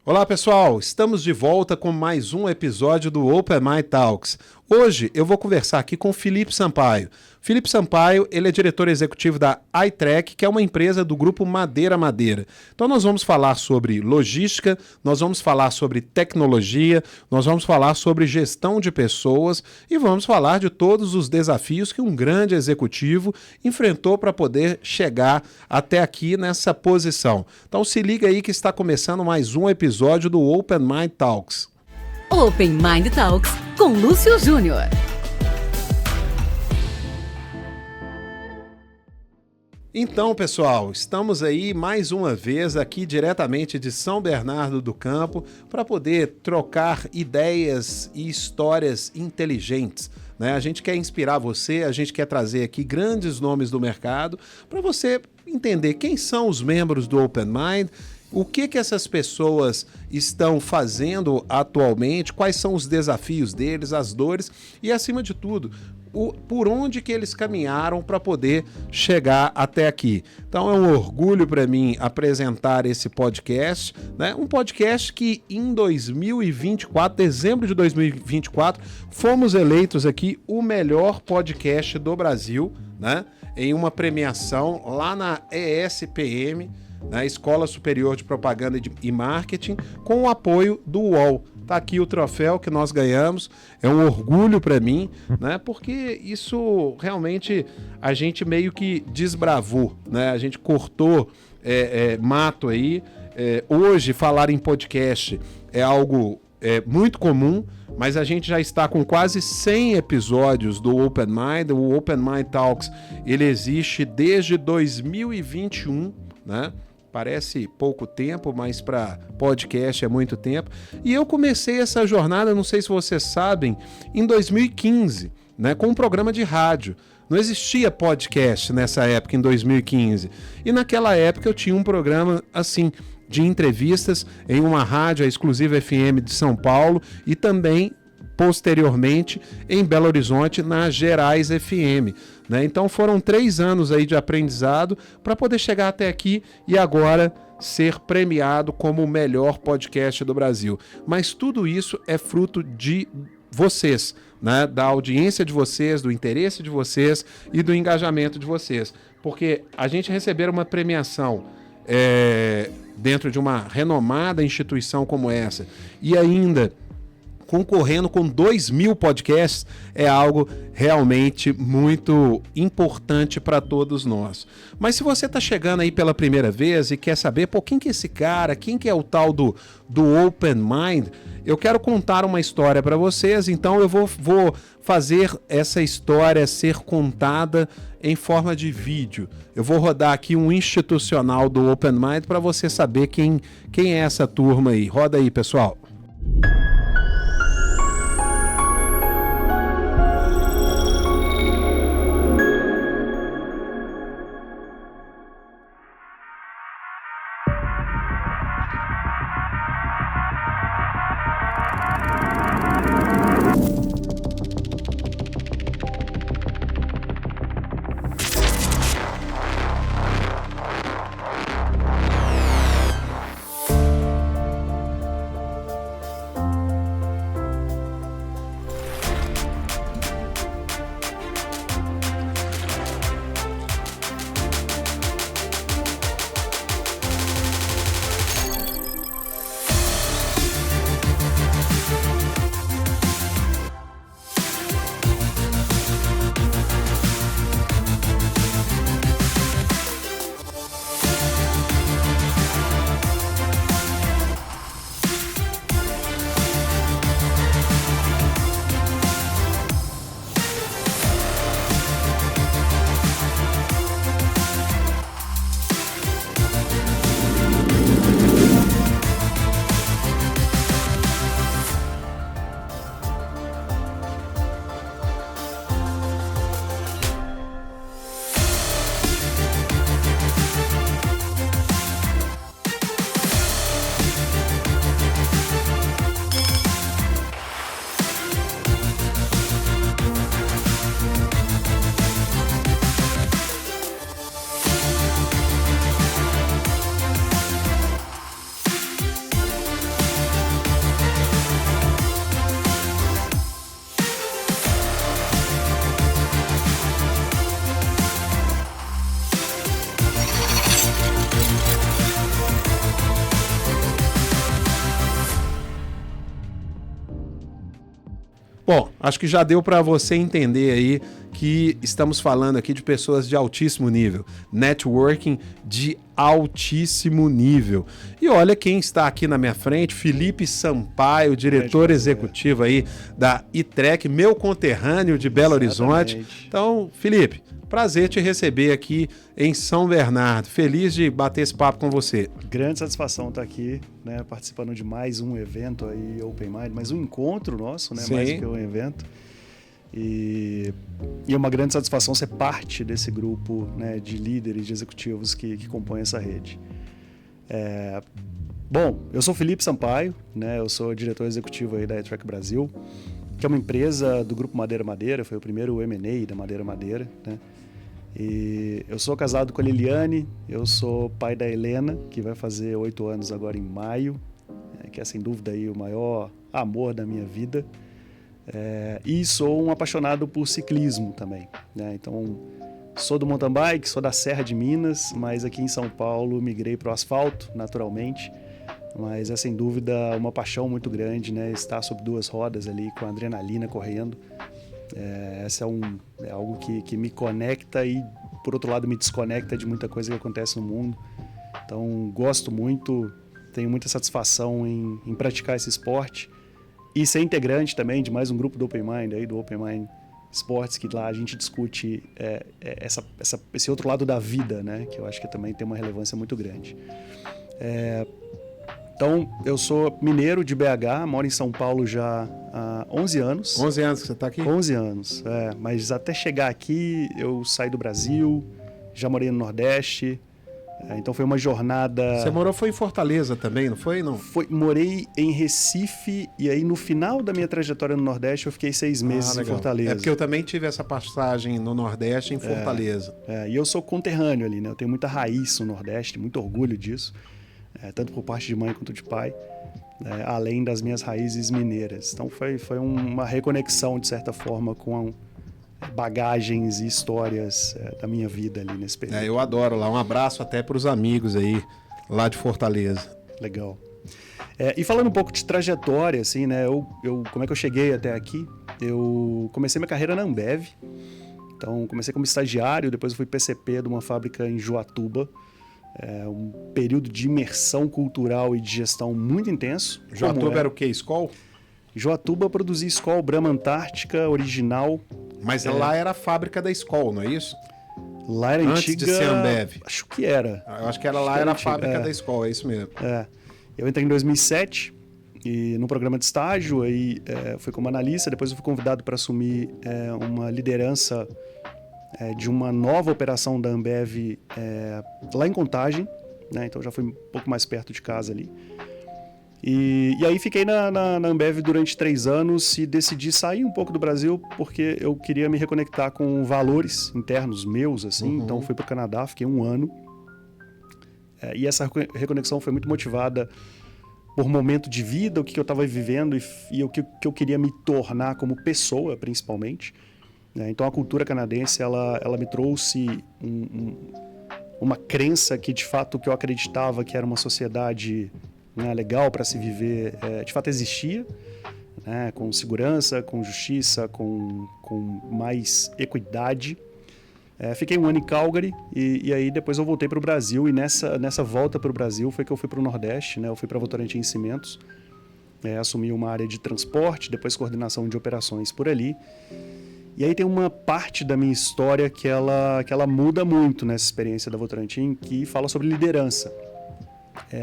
Olá pessoal, estamos de volta com mais um episódio do Open Mind Talks. Hoje eu vou conversar aqui com o Felipe Sampaio. Felipe Sampaio, ele é diretor executivo da iTrack, que é uma empresa do grupo Madeira Madeira. Então nós vamos falar sobre logística, nós vamos falar sobre tecnologia, nós vamos falar sobre gestão de pessoas e vamos falar de todos os desafios que um grande executivo enfrentou para poder chegar até aqui nessa posição. Então se liga aí que está começando mais um episódio do Open Mind Talks. Open Mind Talks com Lúcio Júnior. Então, pessoal, estamos aí mais uma vez aqui diretamente de São Bernardo do Campo para poder trocar ideias e histórias inteligentes. A gente quer inspirar você, a gente quer trazer aqui grandes nomes do mercado para você entender quem são os membros do Open Mind, o que essas pessoas estão fazendo atualmente, quais são os desafios deles, as dores e, acima de tudo, por onde que eles caminharam para poder chegar até aqui. Então é um orgulho para mim apresentar esse podcast, um podcast que em 2024, dezembro de 2024, fomos eleitos aqui o melhor podcast do Brasil, em uma premiação lá na ESPM, na Escola Superior de Propaganda e Marketing, com o apoio do UOL. Tá aqui o troféu que nós ganhamos, é um orgulho para mim, porque isso realmente a gente meio que desbravou, a gente cortou mato aí. Hoje falar em podcast é algo muito comum, mas a gente já está com quase 100 episódios do Open Mind. O Open Mind Talks, ele existe desde 2021, Parece pouco tempo, mas para podcast é muito tempo. E eu comecei essa jornada, não sei se vocês sabem, em 2015, com um programa de rádio. Não existia podcast nessa época, em 2015. E naquela época eu tinha um programa assim de entrevistas em uma rádio, a Exclusiva FM de São Paulo, e também posteriormente em Belo Horizonte, na Gerais FM. Então foram 3 anos aí de aprendizado para poder chegar até aqui e agora ser premiado como o melhor podcast do Brasil. Mas tudo isso é fruto de vocês, da audiência de vocês, do interesse de vocês e do engajamento de vocês. Porque a gente receber uma premiação dentro de uma renomada instituição como essa e ainda concorrendo com 2.000 podcasts, é algo realmente muito importante para todos nós. Mas se você está chegando aí pela primeira vez e quer saber, quem que é esse cara, quem que é o tal do Open Mind, eu quero contar uma história para vocês, então eu vou fazer essa história ser contada em forma de vídeo. Eu vou rodar aqui um institucional do Open Mind para você saber quem é essa turma aí. Roda aí, pessoal. Bom, acho que já deu para você entender aí que estamos falando aqui de pessoas de altíssimo nível, networking de altíssimo nível. E olha quem está aqui na minha frente, Felipe Sampaio, diretor executivo aí da ITREC, meu conterrâneo de Belo Horizonte. Então, Felipe, prazer te receber aqui em São Bernardo. Feliz de bater esse papo com você. Grande satisfação estar aqui, né, participando de mais um evento aí, Open Mind, mais um encontro nosso, né, mais do que um evento. E é uma grande satisfação ser parte desse grupo, né, de líderes, de executivos que compõem essa rede. Bom, eu sou Felipe Sampaio, né, eu sou diretor executivo aí da ITREC Brasil, que é uma empresa do Grupo Madeira Madeira, foi o primeiro M&A da Madeira Madeira, né? E eu sou casado com a Liliane, eu sou pai da Helena, que vai fazer 8 anos agora em maio, que é sem dúvida aí o maior amor da minha vida. E sou um apaixonado por ciclismo também, né? Então, sou do mountain bike, sou da Serra de Minas, mas aqui em São Paulo migrei para o asfalto, naturalmente. Mas é sem dúvida uma paixão muito grande, né? Estar sobre 2 rodas ali, com a adrenalina correndo. Essa é algo que me conecta e, por outro lado, me desconecta de muita coisa que acontece no mundo. Então, gosto muito, tenho muita satisfação em praticar esse esporte e ser integrante também de mais um grupo do Open Mind, aí, do Open Mind Sports, que lá a gente discute esse outro lado da vida, né? Que eu acho que também tem uma relevância muito grande. Então, eu sou mineiro de BH, moro em São Paulo já há 11 anos. 11 anos que você está aqui? 11 anos, mas até chegar aqui eu saí do Brasil, já morei no Nordeste, então foi uma jornada... Você foi em Fortaleza também, não foi? Não? Morei em Recife e aí no final da minha trajetória no Nordeste eu fiquei 6 meses em Fortaleza. É porque eu também tive essa passagem no Nordeste em Fortaleza. E eu sou conterrâneo ali, né? Eu tenho muita raiz no Nordeste, muito orgulho disso. Tanto por parte de mãe quanto de pai, além das minhas raízes mineiras. Então foi uma reconexão, de certa forma, com bagagens e histórias da minha vida ali nesse período. Eu adoro lá. Um abraço até para os amigos aí, lá de Fortaleza. Legal. E falando um pouco de trajetória, assim, né? Como é que eu cheguei até aqui? Eu comecei minha carreira na Ambev. Então, comecei como estagiário, depois eu fui PCP de uma fábrica em Joatuba. Um período de imersão cultural e de gestão muito intenso. Joatuba era o quê? Skol? Joatuba produzia Skol Brahma Antártica original. Mas lá era a fábrica da Skol, não é isso? Lá era antes antiga... de ser Ambev. Acho que era. Eu acho que era lá, era a fábrica da Skol, é isso mesmo. Eu entrei em 2007 e no programa de estágio, aí fui como analista, depois eu fui convidado para assumir uma liderança de uma nova operação da Ambev lá em Contagem, né? Então já fui um pouco mais perto de casa ali. E aí fiquei na Ambev durante 3 anos e decidi sair um pouco do Brasil porque eu queria me reconectar com valores internos meus, assim. Então fui para o Canadá, fiquei 1 ano. E essa reconexão foi muito motivada por momento de vida, o que eu estava vivendo e o que eu queria me tornar como pessoa, principalmente. Então a cultura canadense ela me trouxe uma crença que de fato o que eu acreditava que era uma sociedade, né, legal para se viver, de fato existia, né, com segurança, com justiça, com mais equidade. Fiquei 1 ano em Calgary e aí depois eu voltei para o Brasil e nessa volta para o Brasil foi que eu fui para o Nordeste, né, eu fui para Votorantim Cimentos, assumi uma área de transporte, depois coordenação de operações por ali. E aí tem uma parte da minha história que ela muda muito nessa experiência da Votorantim, que fala sobre liderança.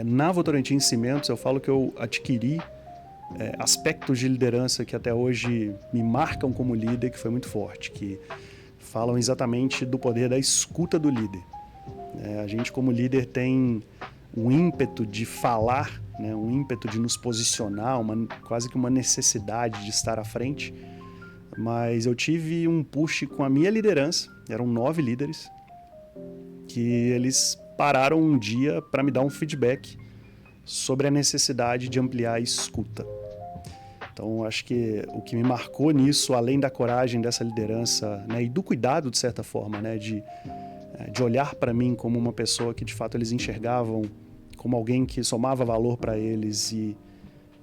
Na Votorantim Cimentos, eu falo que eu adquiri aspectos de liderança que até hoje me marcam como líder, que foi muito forte, que falam exatamente do poder da escuta do líder. A gente, como líder, tem um ímpeto de falar, né, um ímpeto de nos posicionar, quase que uma necessidade de estar à frente. Mas eu tive um push com a minha liderança, eram 9 líderes, que eles pararam um dia para me dar um feedback sobre a necessidade de ampliar a escuta. Então, acho que o que me marcou nisso, além da coragem dessa liderança, né, e do cuidado, de certa forma, né, de olhar para mim como uma pessoa que, de fato, eles enxergavam como alguém que somava valor para eles e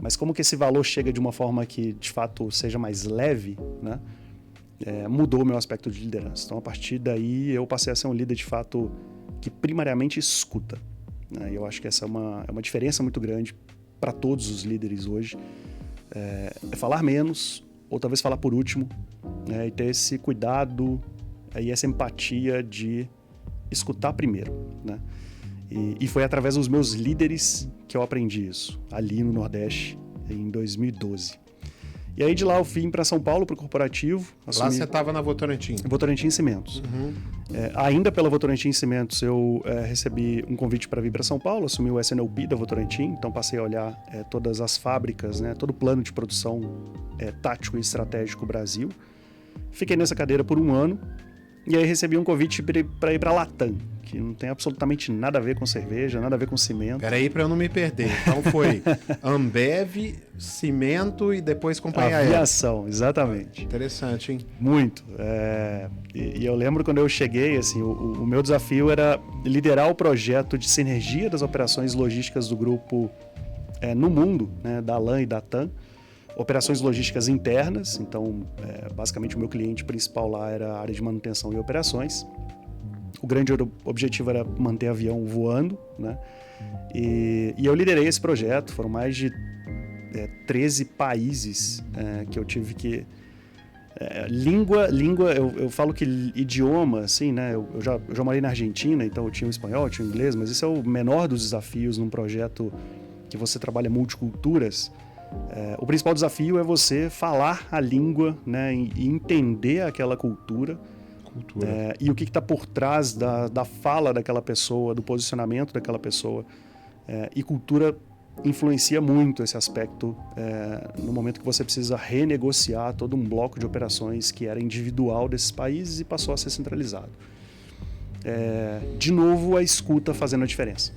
Mas como que esse valor chega de uma forma que, de fato, seja mais leve, né? Mudou o meu aspecto de liderança. Então, a partir daí, eu passei a ser um líder, de fato, que primariamente escuta. Né? E eu acho que essa é uma diferença muito grande para todos os líderes hoje. É falar menos, ou talvez falar por último, né? E ter esse cuidado e essa empatia de escutar primeiro, né? E foi através dos meus líderes que eu aprendi isso, ali no Nordeste, em 2012. E aí de lá eu vim para São Paulo, para o corporativo. Lá você estava na Votorantim? Votorantim Cimentos. Ainda pela Votorantim Cimentos, eu recebi um convite para vir para São Paulo, assumi o SNLP da Votorantim, então passei a olhar todas as fábricas, né, todo o plano de produção tático e estratégico Brasil. Fiquei nessa cadeira por 1 ano, e aí recebi um convite para ir para a Latam, que não tem absolutamente nada a ver com cerveja, nada a ver com cimento. Peraí para eu não me perder. Então foi Ambev, cimento e depois companhia aérea. Aviação, exatamente. Interessante, hein? Muito. E eu lembro quando eu cheguei, assim, o meu desafio era liderar o projeto de sinergia das operações logísticas do grupo no mundo, né, da LAN e da TAM. Operações logísticas internas, então basicamente o meu cliente principal lá era a área de manutenção e operações. O grande objetivo era manter avião voando, né? E eu liderei esse projeto, foram mais de 13 países que eu tive que... língua, eu falo que idioma, assim, né? Eu já morei na Argentina, então eu tinha o espanhol, eu tinha o inglês, mas esse é o menor dos desafios num projeto que você trabalha multiculturas. O principal desafio é você falar a língua, né, e entender aquela cultura. E o que está por trás da fala daquela pessoa, do posicionamento daquela pessoa. E cultura influencia muito esse aspecto no momento que você precisa renegociar todo um bloco de operações que era individual desses países e passou a ser centralizado. De novo, a escuta fazendo a diferença.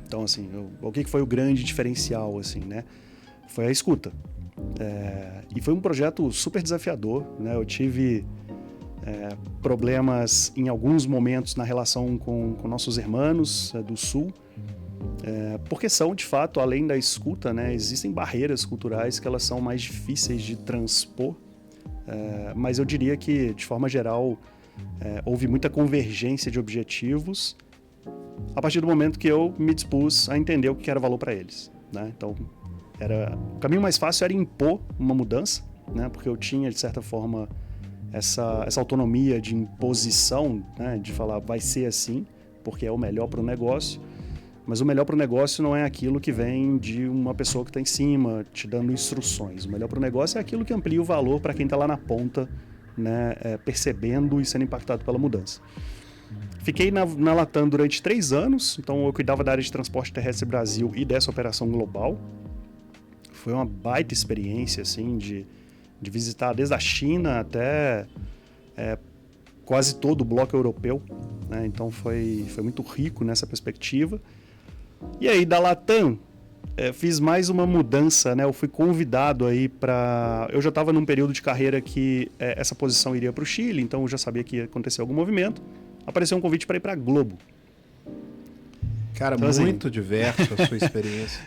Então, assim, o que foi o grande diferencial, assim, né? Foi a escuta. E foi um projeto super desafiador, né? Eu tive problemas em alguns momentos na relação com nossos irmãos do Sul, porque são, de fato, além da escuta, né, existem barreiras culturais que elas são mais difíceis de transpor, mas eu diria que, de forma geral, houve muita convergência de objetivos a partir do momento que eu me dispus a entender o que era valor para eles, né? Então, o caminho mais fácil era impor uma mudança, né, porque eu tinha, de certa forma, essa autonomia de imposição, né, de falar vai ser assim, porque é o melhor para o negócio, mas o melhor para o negócio não é aquilo que vem de uma pessoa que está em cima, te dando instruções. O melhor para o negócio é aquilo que amplia o valor para quem está lá na ponta, né, percebendo e sendo impactado pela mudança. Fiquei na Latam durante 3 anos, então eu cuidava da área de transporte terrestre Brasil e dessa operação global. Foi uma baita experiência, assim, de visitar desde a China até quase todo o bloco europeu, né? Então foi muito rico nessa perspectiva. E aí da Latam fiz mais uma mudança, né? Eu fui convidado aí para... Eu já estava num período de carreira que essa posição iria para o Chile, então eu já sabia que ia acontecer algum movimento. Apareceu um convite para ir para a Globo. Cara, então, muito diverso a sua experiência.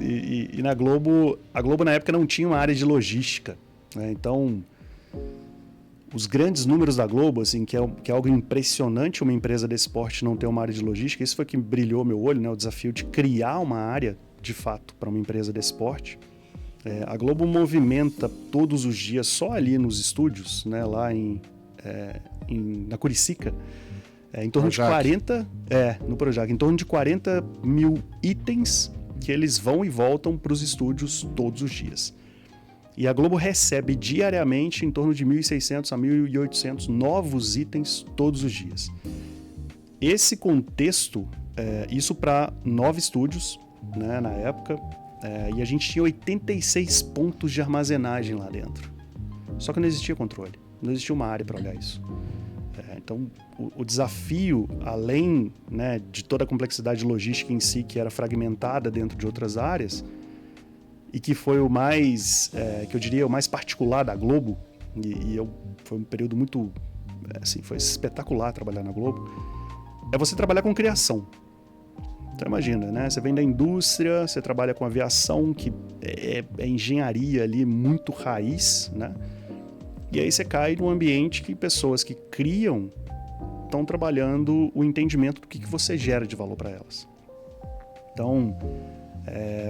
E na Globo, a Globo na época não tinha uma área de logística, né? Então, os grandes números da Globo, assim, que é algo impressionante uma empresa desse porte não ter uma área de logística, isso foi que brilhou meu olho, né? O desafio de criar uma área, de fato, para uma empresa desse porte. A Globo movimenta todos os dias, só ali nos estúdios, né? Lá na Curicica, em torno de 40... no Projac, em torno de 40 mil itens que eles vão e voltam para os estúdios todos os dias. E a Globo recebe diariamente em torno de 1.600 a 1.800 novos itens todos os dias. Esse contexto, isso para 9 estúdios, né, na época, e a gente tinha 86 pontos de armazenagem lá dentro. Só que não existia controle, não existia uma área para olhar isso. Então, o desafio, além, né, de toda a complexidade logística em si, que era fragmentada dentro de outras áreas, e que foi o mais, que eu diria, o mais particular da Globo, foi um período muito, assim, foi espetacular trabalhar na Globo, é você trabalhar com criação. Então imagina, né? Você vem da indústria, você trabalha com aviação, que é engenharia ali muito raiz, né? E aí você cai num ambiente que pessoas que criam estão trabalhando o entendimento do que você gera de valor para elas. Então,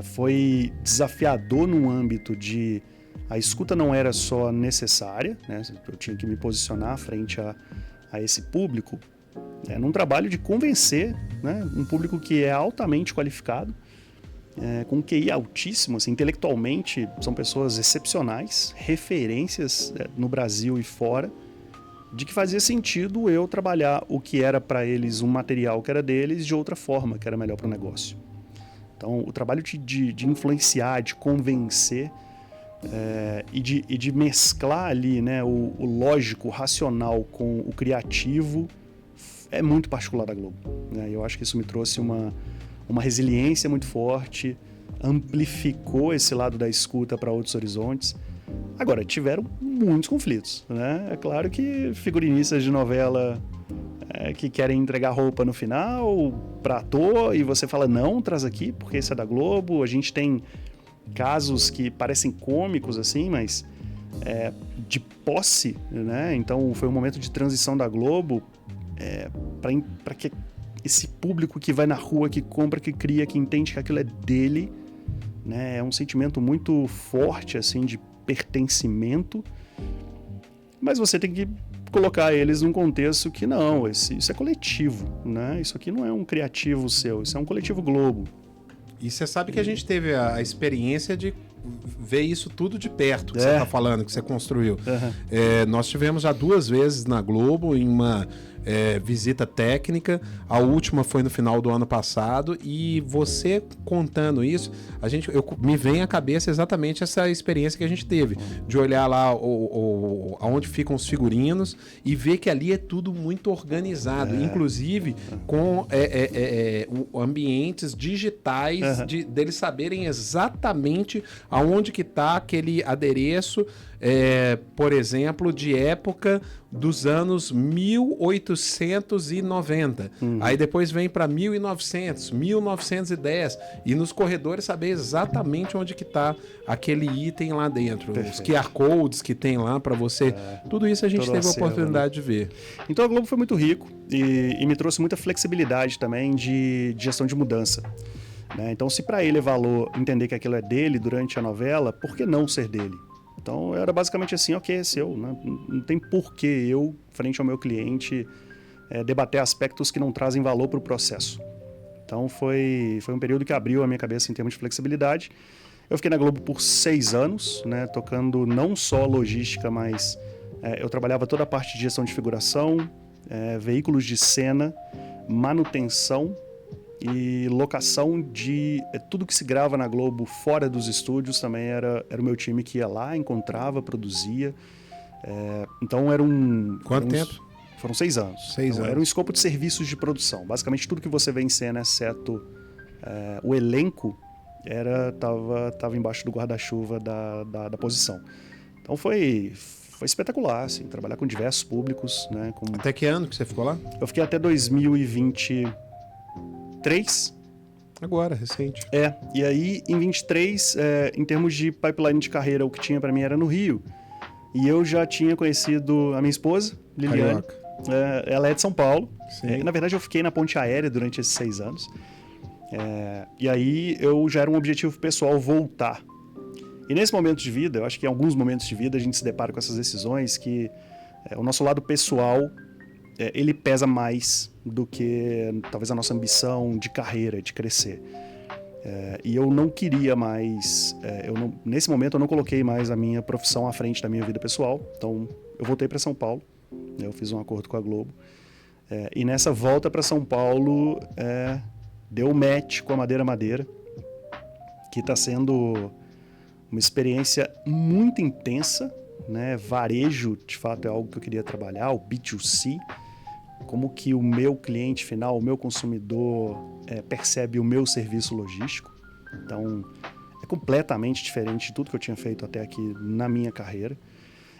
foi desafiador num âmbito de... A escuta não era só necessária, né? Eu tinha que me posicionar frente a esse público, num trabalho de convencer, né? Um público que é altamente qualificado, com um QI altíssimo, assim, intelectualmente são pessoas excepcionais, referências no Brasil e fora, de que fazia sentido eu trabalhar o que era para eles um material que era deles de outra forma, que era melhor para o negócio. Então, o trabalho de influenciar, de convencer e de mesclar ali, né, o lógico, o racional com o criativo é muito particular da Globo, né? Eu acho que isso me trouxe uma resiliência muito forte, amplificou esse lado da escuta para outros horizontes. Agora, tiveram muitos conflitos, né? É claro que figurinistas de novela que querem entregar roupa no final para ator e você fala, não, traz aqui, porque esse é da Globo. A gente tem casos que parecem cômicos, assim, mas de posse, né? Então, foi um momento de transição da Globo para que esse público que vai na rua, que compra, que cria, que entende que aquilo é dele, né? É um sentimento muito forte, assim, de pertencimento, mas você tem que colocar eles num contexto que não, isso é coletivo, né? Isso aqui não é um criativo seu, isso é um coletivo Globo. E você sabe que a gente teve a experiência de ver isso tudo de perto, que você está falando, que você construiu. Uhum. Nós tivemos já 2 vezes na Globo, em uma visita técnica. A última foi no final do ano passado. E você contando isso, me vem à cabeça exatamente essa experiência que a gente teve, de olhar lá onde ficam os figurinos e ver que ali é tudo muito organizado, inclusive com ambientes digitais, deles saberem exatamente aonde que está aquele adereço, por exemplo, de época dos anos 1890. Aí depois vem para 1900, 1910, e nos corredores saber exatamente onde que está aquele item lá dentro. Perfeito. Os QR Codes que tem lá para você. Tudo isso a gente teve a oportunidade de ver. Então a Globo foi muito rico e me trouxe muita flexibilidade também de gestão de mudança. Né? Então, se para ele é valor entender que aquilo é dele durante a novela, por que não ser dele? Então, era basicamente assim, ok, é seu. Né? Não tem porquê eu, frente ao meu cliente, debater aspectos que não trazem valor para o processo. Então, foi um período que abriu a minha cabeça em termos de flexibilidade. Eu fiquei na Globo por 6 anos, né, tocando não só logística, mas eu trabalhava toda a parte de gestão de figuração, veículos de cena, manutenção e locação de tudo que se grava na Globo fora dos estúdios. Também era o meu time que ia lá, encontrava, produzia. Então era um... Quanto tempo? Foram 6 anos. 6 anos. Era um escopo de serviços de produção. Basicamente tudo que você vê em cena, exceto o elenco, tava embaixo do guarda-chuva da posição. Então foi espetacular, assim, trabalhar com diversos públicos. Né, Até que ano que você ficou lá? Eu fiquei até 2023. Agora, recente. E aí em 23, em termos de pipeline de carreira, o que tinha para mim era no Rio. E eu já tinha conhecido a minha esposa, Liliane. Ela é de São Paulo. Na verdade, eu fiquei na ponte aérea durante esses 6 anos. E aí eu já era um objetivo pessoal voltar. E nesse momento de vida, eu acho que em alguns momentos de vida a gente se depara com essas decisões que o nosso lado pessoal ele pesa mais do que talvez a nossa ambição de carreira, de crescer. E eu não queria mais, nesse momento eu não coloquei mais a minha profissão à frente da minha vida pessoal. Então eu voltei para São Paulo, eu fiz um acordo com a Globo. E nessa volta para São Paulo, deu match com a Madeira, que está sendo uma experiência muito intensa, né? Varejo, de fato, é algo que eu queria trabalhar, o B2C, como que o meu cliente final, o meu consumidor percebe o meu serviço logístico. Então, é completamente diferente de tudo que eu tinha feito até aqui na minha carreira.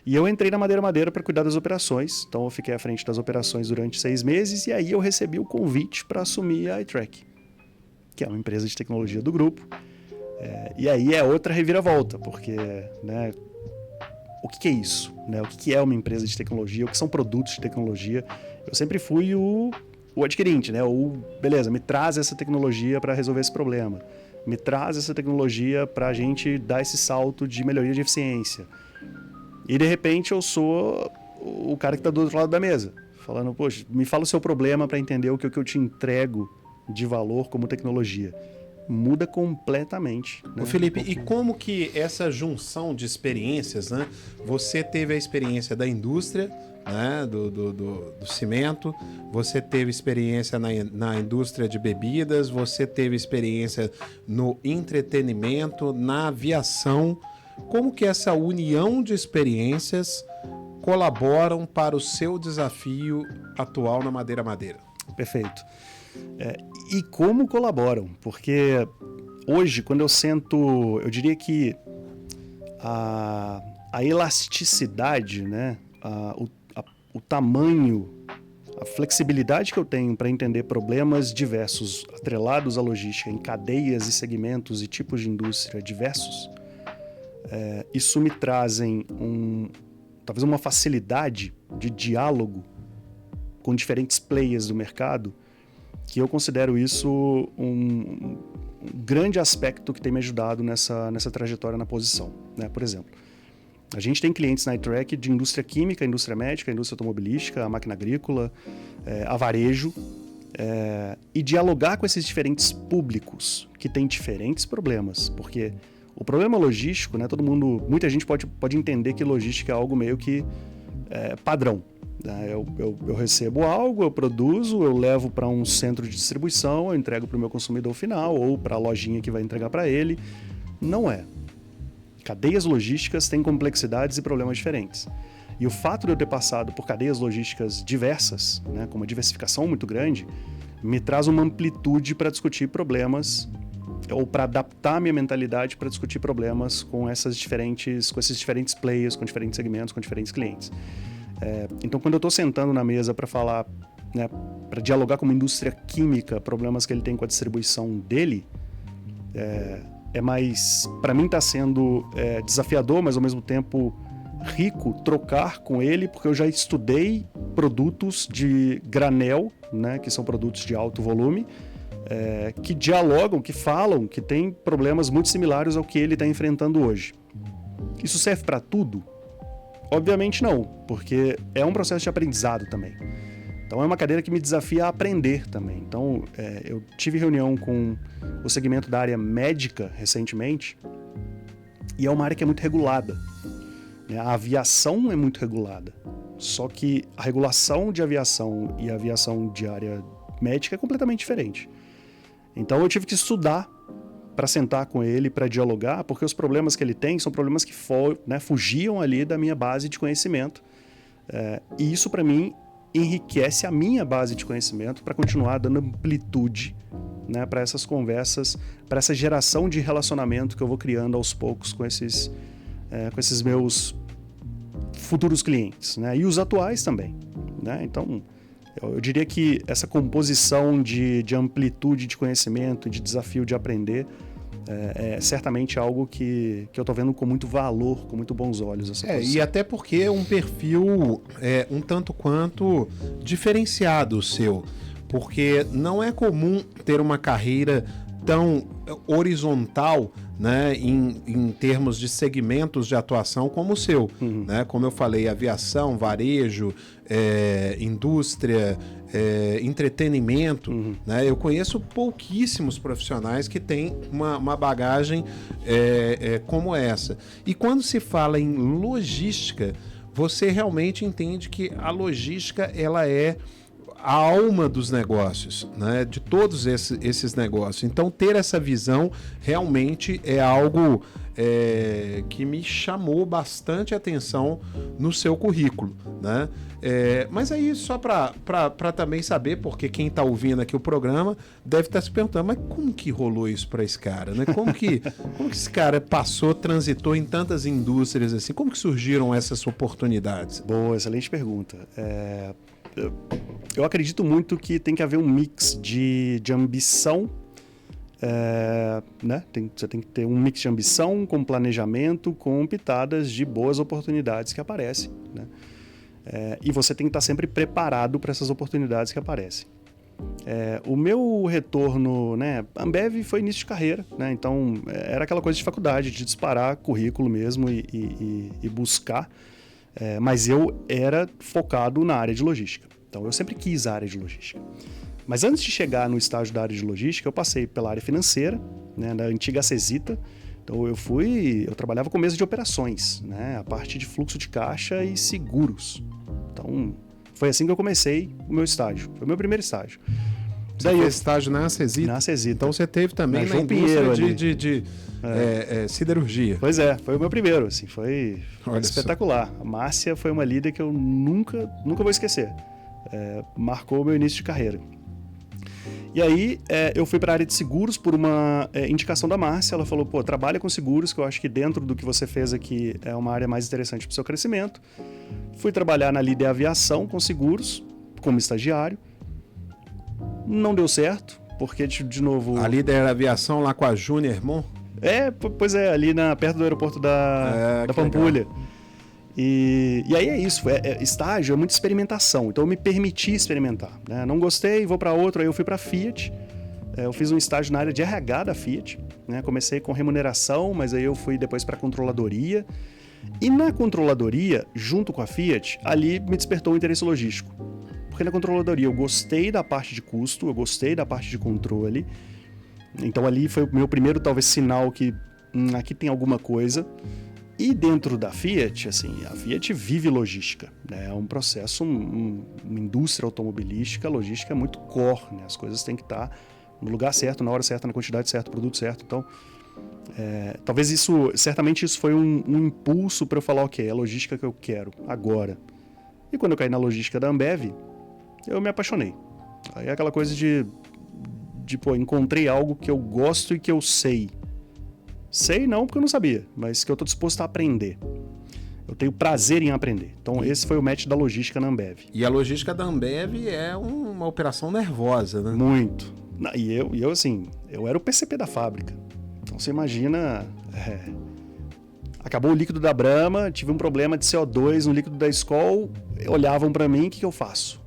E eu entrei na Madeira para cuidar das operações, então eu fiquei à frente das operações durante 6 meses e aí eu recebi o convite para assumir a iTrack. que é uma empresa de tecnologia do grupo. E aí é outra reviravolta, porque, né, o que é isso? Né? O que é uma empresa de tecnologia? O que são produtos de tecnologia? Eu sempre fui o adquirente, né? Beleza, me traz essa tecnologia para resolver esse problema. Me traz essa tecnologia para a gente dar esse salto de melhoria de eficiência. E, de repente, eu sou o cara que está do outro lado da mesa, falando, poxa, me fala o seu problema para entender o que eu te entrego de valor como tecnologia. Muda completamente. Né? Ô Felipe, e como que essa junção de experiências, né? Você teve a experiência da indústria, né? do cimento, você teve experiência na indústria de bebidas, você teve experiência no entretenimento, na aviação. Como que essa união de experiências colaboram para o seu desafio atual na Madeira Madeira? Perfeito. E como colaboram? Porque hoje, quando eu sento, eu diria que a elasticidade, né? O tamanho, a flexibilidade que eu tenho para entender problemas diversos atrelados à logística em cadeias e segmentos e tipos de indústria diversos, isso me trazem talvez uma facilidade de diálogo com diferentes players do mercado, que eu considero isso um grande aspecto que tem me ajudado nessa trajetória na posição. Né? Por exemplo, a gente tem clientes na iTrack de indústria química, indústria médica, indústria automobilística, a máquina agrícola, a varejo, e dialogar com esses diferentes públicos que têm diferentes problemas, porque o problema logístico, né, muita gente pode entender que logística é algo meio que padrão. Eu recebo algo, eu produzo, eu levo para um centro de distribuição, eu entrego para o meu consumidor final ou para a lojinha que vai entregar para ele. Não é. Cadeias logísticas têm complexidades e problemas diferentes. E o fato de eu ter passado por cadeias logísticas diversas, né, com uma diversificação muito grande, me traz uma amplitude para discutir problemas ou para adaptar a minha mentalidade para discutir problemas com esses diferentes players, com diferentes segmentos, com diferentes clientes. Então, quando eu estou sentando na mesa para falar, né, para dialogar com uma indústria química, problemas que ele tem com a distribuição dele, para mim está sendo desafiador, mas ao mesmo tempo rico trocar com ele, porque eu já estudei produtos de granel, né, que são produtos de alto volume, que dialogam, que falam, que têm problemas muito similares ao que ele está enfrentando hoje. Isso serve para tudo? Obviamente não, porque é um processo de aprendizado também. Então é uma cadeira que me desafia a aprender também. Então eu tive reunião com o segmento da área médica recentemente, e é uma área que é muito regulada. A aviação é muito regulada, só que a regulação de aviação e a aviação de área médica é completamente diferente. Então eu tive que estudar para sentar com ele, para dialogar, porque os problemas que ele tem são problemas que fugiam ali da minha base de conhecimento. E isso, para mim, enriquece a minha base de conhecimento para continuar dando amplitude, né, para essas conversas, para essa geração de relacionamento que eu vou criando aos poucos com esses meus futuros clientes, né, e os atuais também. Né? Então, eu diria que essa composição de amplitude de conhecimento, de desafio de aprender, é certamente algo que eu estou vendo com muito valor, com muito bons olhos. Essa posição. E até porque é um perfil um tanto quanto diferenciado o seu, porque não é comum ter uma carreira tão horizontal, né, em termos de segmentos de atuação como o seu. Uhum. Né? Como eu falei, aviação, varejo, indústria, entretenimento. Uhum. Né? Eu conheço pouquíssimos profissionais que têm uma bagagem como essa. E quando se fala em logística, você realmente entende que a logística ela é a alma dos negócios, né? De todos esses negócios. Então, ter essa visão realmente é algo que me chamou bastante atenção no seu currículo, né? Mas aí, só para também saber, porque quem está ouvindo aqui o programa deve estar se perguntando, mas como que rolou isso para esse cara, né? Como que esse cara transitou em tantas indústrias assim? Como que surgiram essas oportunidades? Boa, excelente pergunta. Eu acredito muito que tem que haver um mix de ambição né? Você tem que ter um mix de ambição, com planejamento, com pitadas de boas oportunidades que aparecem, né? E você tem que estar sempre preparado para essas oportunidades que aparecem. O meu retorno, né? Ambev foi início de carreira, né? Então era aquela coisa de faculdade, de disparar currículo mesmo e buscar. Mas eu era focado na área de logística. Então eu sempre quis a área de logística. Mas antes de chegar no estágio da área de logística, eu passei pela área financeira, né, na antiga Acesita. Então eu trabalhava com mesa de operações, né, a parte de fluxo de caixa e seguros. Então foi assim que eu comecei o meu estágio. Foi o meu primeiro estágio. Você fez estágio na Acesita? Na Acesita. Então você teve também na indústria de siderurgia. Pois foi o meu primeiro, assim, foi espetacular. A Márcia foi uma líder que eu nunca vou esquecer. Marcou o meu início de carreira. E aí eu fui para a área de seguros por uma indicação da Márcia. Ela falou, trabalha com seguros, que eu acho que dentro do que você fez aqui é uma área mais interessante para o seu crescimento. Fui trabalhar na Líder Aviação com seguros, como estagiário. Não deu certo, porque, de novo... A Líder Aviação lá com a Júnior Irmão? Pois ali perto do aeroporto da Pampulha. E aí é isso, estágio é muita experimentação, então eu me permiti experimentar, né? Não gostei, vou para outro, aí eu fui para a Fiat, eu fiz um estágio na área de RH da Fiat, né? Comecei com remuneração, mas aí eu fui depois para a controladoria, e na controladoria, junto com a Fiat, ali me despertou o interesse logístico, porque na controladoria eu gostei da parte de custo, eu gostei da parte de controle, então ali foi o meu primeiro talvez sinal que aqui tem alguma coisa. E dentro da Fiat, assim, a Fiat vive logística, né? É um processo, uma indústria automobilística, a logística é muito core, né? As coisas têm que estar no lugar certo, na hora certa, na quantidade certa, produto certo. Então, talvez certamente isso foi um impulso para eu falar, ok, é a logística que eu quero agora. E quando eu caí na logística da Ambev, eu me apaixonei. Aí é aquela coisa de encontrei algo que eu gosto e que eu sei. Sei não, porque eu não sabia, mas que eu estou disposto a aprender. Eu tenho prazer em aprender. Então, esse foi o match da logística na Ambev. E a logística da Ambev é uma operação nervosa, né? Muito. E eu assim, eu era o PCP da fábrica. Então, você imagina... Acabou o líquido da Brahma, tive um problema de CO2 no líquido da Skol, olhavam para mim, o que eu faço?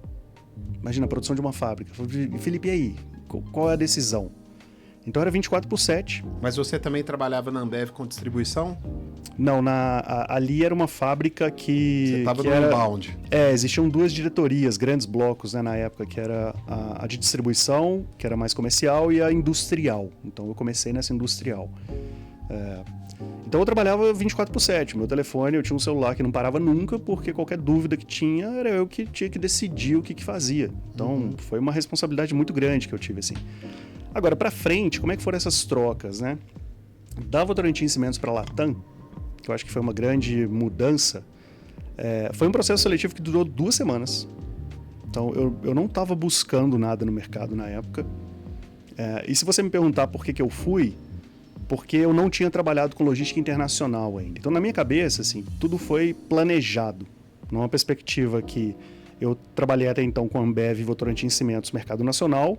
Imagina, a produção de uma fábrica. Eu falei, Felipe, e aí? Qual é a decisão? Então era 24/7. Mas você também trabalhava na Ambev com distribuição? Não, ali era uma fábrica que... Você estava no inbound. Existiam duas diretorias, grandes blocos, né, na época, que era a de distribuição, que era mais comercial, e a industrial. Então eu comecei nessa industrial. Então eu trabalhava 24/7. Meu telefone, eu tinha um celular que não parava nunca, porque qualquer dúvida que tinha, era eu que tinha que decidir o que fazia. Então foi uma responsabilidade muito grande que eu tive, assim. Agora, para frente, como é que foram essas trocas, né? Da Votorantim Cimentos para a Latam, que eu acho que foi uma grande mudança, foi um processo seletivo que durou 2 semanas. Então, eu não estava buscando nada no mercado na época. E se você me perguntar por que eu fui, porque eu não tinha trabalhado com logística internacional ainda. Então, na minha cabeça, assim, tudo foi planejado, numa perspectiva que eu trabalhei até então com a Ambev e Votorantim Cimentos, mercado nacional.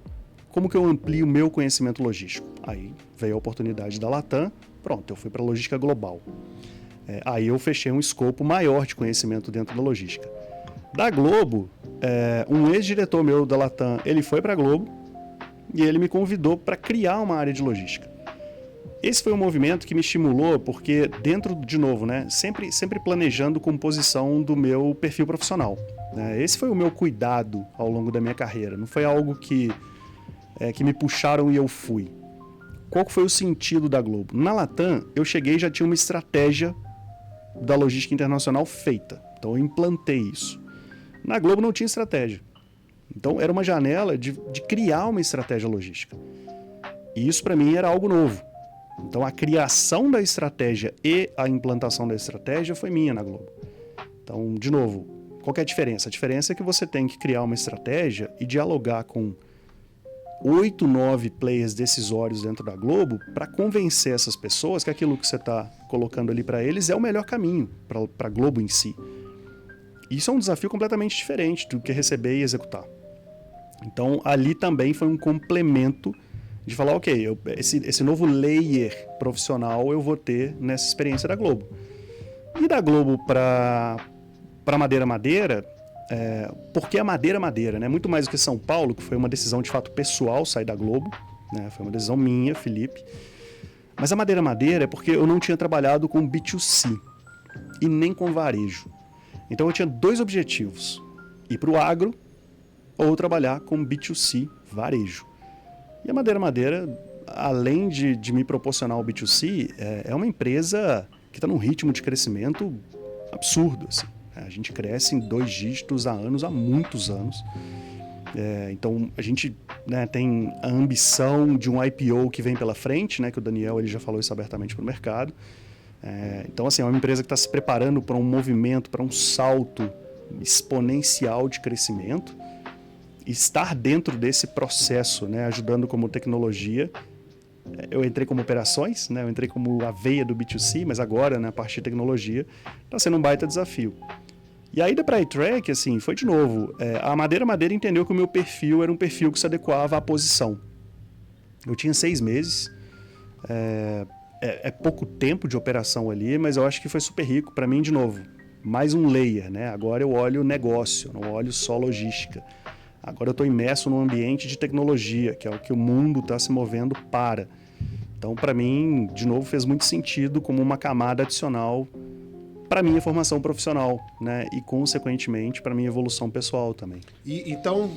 Como que eu amplio o meu conhecimento logístico? Aí veio a oportunidade da Latam, pronto, eu fui para a logística global. Aí eu fechei um escopo maior de conhecimento dentro da logística. Da Globo, um ex-diretor meu da Latam, ele foi para a Globo e ele me convidou para criar uma área de logística. Esse foi um movimento que me estimulou, porque dentro, de novo, né, sempre planejando composição do meu perfil profissional. Esse foi o meu cuidado ao longo da minha carreira, não foi algo que me puxaram e eu fui. Qual foi o sentido da Globo? Na Latam, eu cheguei e já tinha uma estratégia da logística internacional feita. Então, eu implantei isso. Na Globo não tinha estratégia. Então, era uma janela de criar uma estratégia logística. E isso, para mim, era algo novo. Então, a criação da estratégia e a implantação da estratégia foi minha na Globo. Então, de novo, qual que é a diferença? A diferença é que você tem que criar uma estratégia e dialogar com 8, 9 players decisórios dentro da Globo para convencer essas pessoas que aquilo que você está colocando ali para eles é o melhor caminho para a Globo em si. Isso é um desafio completamente diferente do que receber e executar. Então, ali também foi um complemento de falar, ok, esse novo layer profissional eu vou ter nessa experiência da Globo. E da Globo para Madeira, por que a Madeira, né? Muito mais do que São Paulo, que foi uma decisão de fato pessoal sair da Globo, né? Foi uma decisão minha, Felipe. Mas a Madeira é porque eu não tinha trabalhado com B2C e nem com varejo. Então eu tinha 2 objetivos, ir para o agro ou trabalhar com B2C, varejo. E a Madeira, além de me proporcionar o B2C, é uma empresa que está num ritmo de crescimento absurdo, assim. A gente cresce em 2 dígitos há muitos anos. Então, a gente, né, tem a ambição de um IPO que vem pela frente, né, que o Daniel ele já falou isso abertamente para o mercado. Então, assim, é uma empresa que está se preparando para um movimento, para um salto exponencial de crescimento. E estar dentro desse processo, né, ajudando como tecnologia. Eu entrei como operações, né, eu entrei como a veia do B2C, mas agora, né, a parte de tecnologia, está sendo um baita desafio. E a ida para a iTrack, assim, foi de novo. A Madeira entendeu que o meu perfil era um perfil que se adequava à posição. Eu tinha 6 meses, pouco tempo de operação ali, mas eu acho que foi super rico para mim, de novo. Mais um layer, né? Agora eu olho negócio, não olho só logística. Agora eu estou imerso num ambiente de tecnologia, que é o que o mundo está se movendo para. Então, para mim, de novo, fez muito sentido como uma camada adicional para a minha formação profissional, né? E, consequentemente, para a minha evolução pessoal também. E, então,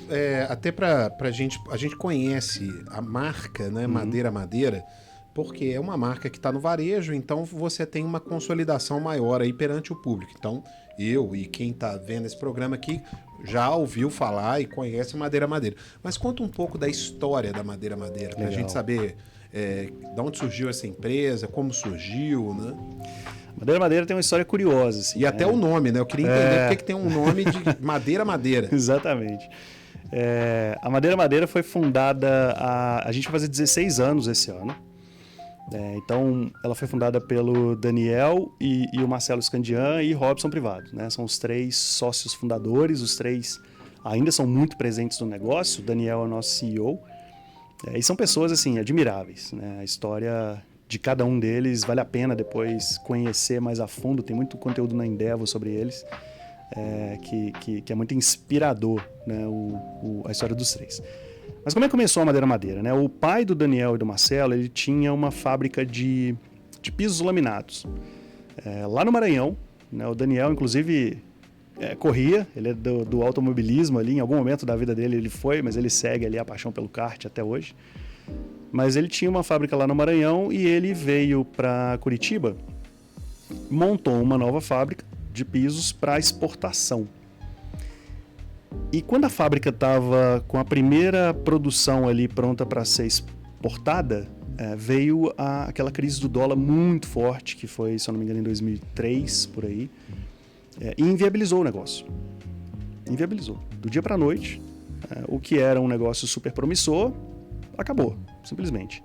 até para a gente conhece a marca, né? Madeira, porque é uma marca que está no varejo, então você tem uma consolidação maior aí perante o público. Então, eu e quem está vendo esse programa aqui já ouviu falar e conhece Madeira. Mas conta um pouco da história da Madeira, para a gente saber de onde surgiu essa empresa, como surgiu, né? Madeira tem uma história curiosa. Assim, e até o nome, né? Eu queria entender por que tem um nome de Madeira. Exatamente. A Madeira foi fundada, a gente vai fazer 16 anos esse ano. Então, ela foi fundada pelo Daniel e o Marcelo Scandian e Robson Privado, né? São os 3 sócios fundadores, os 3 ainda são muito presentes no negócio. O Daniel é o nosso CEO. E são pessoas, assim, admiráveis, né? A história de cada um deles vale a pena depois conhecer mais a fundo. Tem muito conteúdo na Endeavor sobre eles, que é muito inspirador, né? A história dos 3. Mas como é que começou a Madeira, né? O pai do Daniel e do Marcelo, ele tinha uma fábrica de pisos laminados lá no Maranhão, né? O Daniel, inclusive, corria, ele é do automobilismo ali, em algum momento da vida dele ele foi, mas ele segue ali a paixão pelo kart até hoje. Mas ele tinha uma fábrica lá no Maranhão e ele veio para Curitiba, montou uma nova fábrica de pisos para exportação. E quando a fábrica estava com a primeira produção ali pronta para ser exportada, veio aquela crise do dólar muito forte, que foi, se eu não me engano, em 2003, por aí, e inviabilizou o negócio. Inviabilizou. Do dia para a noite, o que era um negócio super promissor, acabou, simplesmente.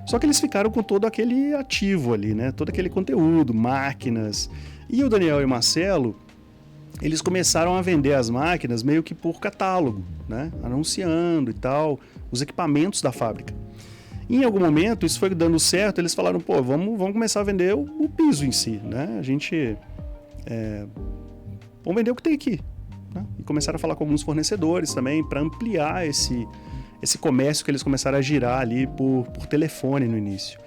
Só que eles ficaram com todo aquele ativo ali, né? Todo aquele conteúdo, máquinas. E o Daniel e o Marcelo, eles começaram a vender as máquinas meio que por catálogo, né? Anunciando e tal, os equipamentos da fábrica. E em algum momento, isso foi dando certo, eles falaram, pô, vamos começar a vender o piso em si, né? A gente... vamos vender o que tem aqui. Né? E começaram a falar com alguns fornecedores também para ampliar esse comércio que eles começaram a girar ali por telefone no início.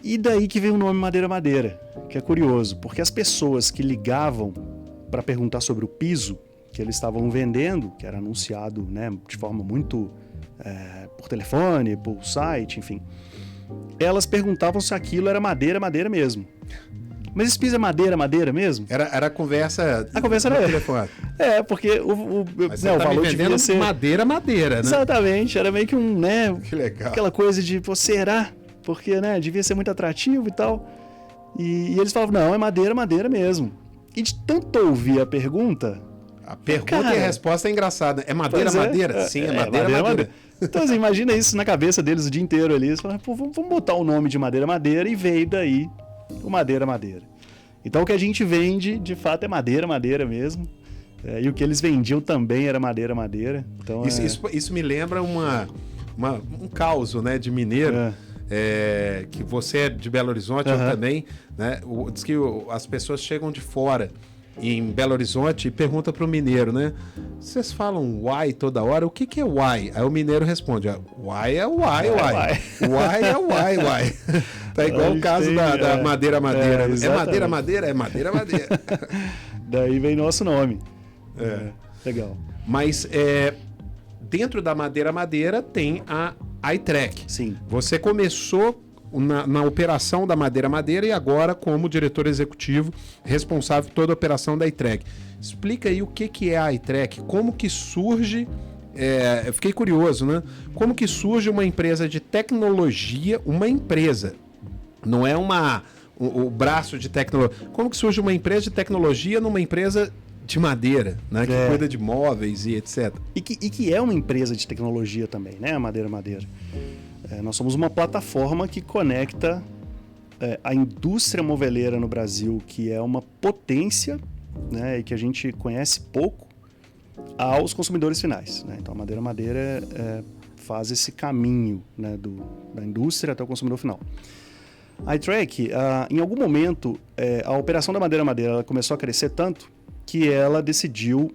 E daí que veio o nome Madeira, que é curioso, porque as pessoas que ligavam para perguntar sobre o piso que eles estavam vendendo, que era anunciado, né, de forma muito por telefone, por site, enfim, elas perguntavam se aquilo era madeira mesmo. Mas esse piso é madeira mesmo? Era a conversa. A conversa era telefone. Porque o valor devia ser madeira, né? Exatamente, era meio que né? Que legal. Aquela coisa de, pô, será? Porque, né, devia ser muito atrativo e tal. E eles falavam, não, é madeira mesmo. E de tanto ouvir a pergunta... A pergunta e a resposta é engraçada. É madeira? Sim, é madeira. Então, assim, imagina isso na cabeça deles o dia inteiro ali. Eles falaram, pô, vamos botar o nome de madeira e veio daí o Madeira. Então, o que a gente vende, de fato, é madeira mesmo. E o que eles vendiam também era madeira. Então, isso me lembra um caos, né, de mineiro. Que você é de Belo Horizonte, eu também, né? Diz que as pessoas chegam de fora em Belo Horizonte e perguntam pro mineiro, né? Vocês falam uai toda hora, o que é uai? Aí o mineiro responde, uai é uai. Uai é uai. Tá igual o caso da madeira. É madeira? É madeira. Daí vem nosso nome. Legal. Mas dentro da madeira tem a iTrack. Sim. Você começou na operação da madeira e agora como diretor executivo responsável por toda a operação da iTrack. Explica aí o que é a iTrack, como que surge, eu fiquei curioso, né? Como que surge uma empresa de tecnologia, não é o braço de tecnologia, como que surge uma empresa de tecnologia numa empresa de madeira, né? Que cuida de móveis e etc. E que é uma empresa de tecnologia também, né? A Madeira. Nós somos uma plataforma que conecta a indústria moveleira no Brasil, que é uma potência, né? E que a gente conhece pouco, aos consumidores finais, né? Então a Madeira faz esse caminho, né? Da indústria até o consumidor final. A iTrack, em algum momento, a operação da Madeira ela começou a crescer tanto que ela decidiu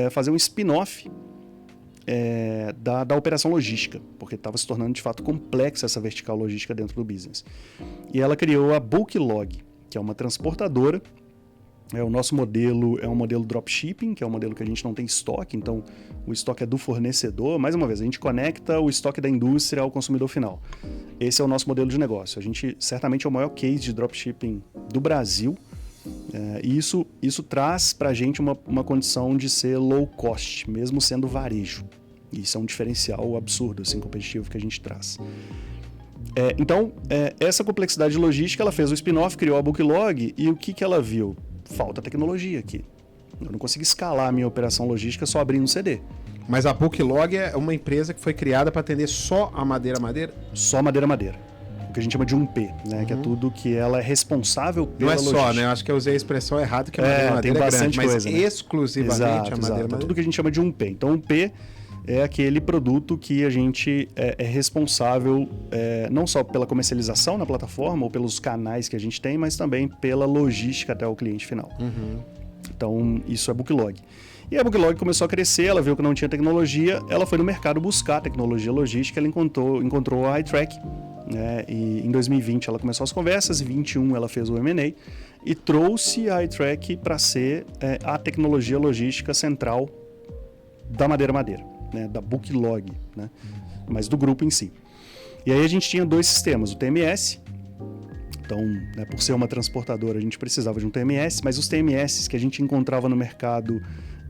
fazer um spin-off da operação logística, porque estava se tornando de fato complexa essa vertical logística dentro do business. E ela criou a Booklog, que é uma transportadora. O nosso modelo é um modelo dropshipping, que é um modelo que a gente não tem estoque, então o estoque é do fornecedor. Mais uma vez, a gente conecta o estoque da indústria ao consumidor final. Esse é o nosso modelo de negócio. A gente certamente é o maior case de dropshipping do Brasil. E isso traz para a gente uma condição de ser low cost, mesmo sendo varejo. Isso é um diferencial absurdo, assim, competitivo que a gente traz. Então, essa complexidade logística, ela fez o spin-off, criou a Booklog, e o que ela viu? Falta tecnologia aqui. Eu não consigo escalar a minha operação logística só abrindo um CD. Mas a Booklog é uma empresa que foi criada para atender só a madeira? Só madeira. O que a gente chama de 1P, né? Que é tudo que ela é responsável pela logística. Não é só, né? Eu acho que eu usei a expressão errada, que a madeira tem bastante grande, coisa, mas exclusivamente a madeira. É tudo que a gente chama de 1P. Então, 1P é aquele produto que a gente é responsável não só pela comercialização na plataforma ou pelos canais que a gente tem, mas também pela logística até o cliente final. Então, isso é Booklog. E a Booklog começou a crescer, ela viu que não tinha tecnologia, ela foi no mercado buscar tecnologia logística, ela encontrou a iTrack, né? E em 2020 ela começou as conversas, em 2021 ela fez o M&A e trouxe a iTrack para ser a tecnologia logística central da Madeira, né? Da Booklog, né? Mas do grupo em si. E aí a gente tinha dois sistemas, o TMS. Então, né, por ser uma transportadora, a gente precisava de um TMS, mas os TMS que a gente encontrava no mercado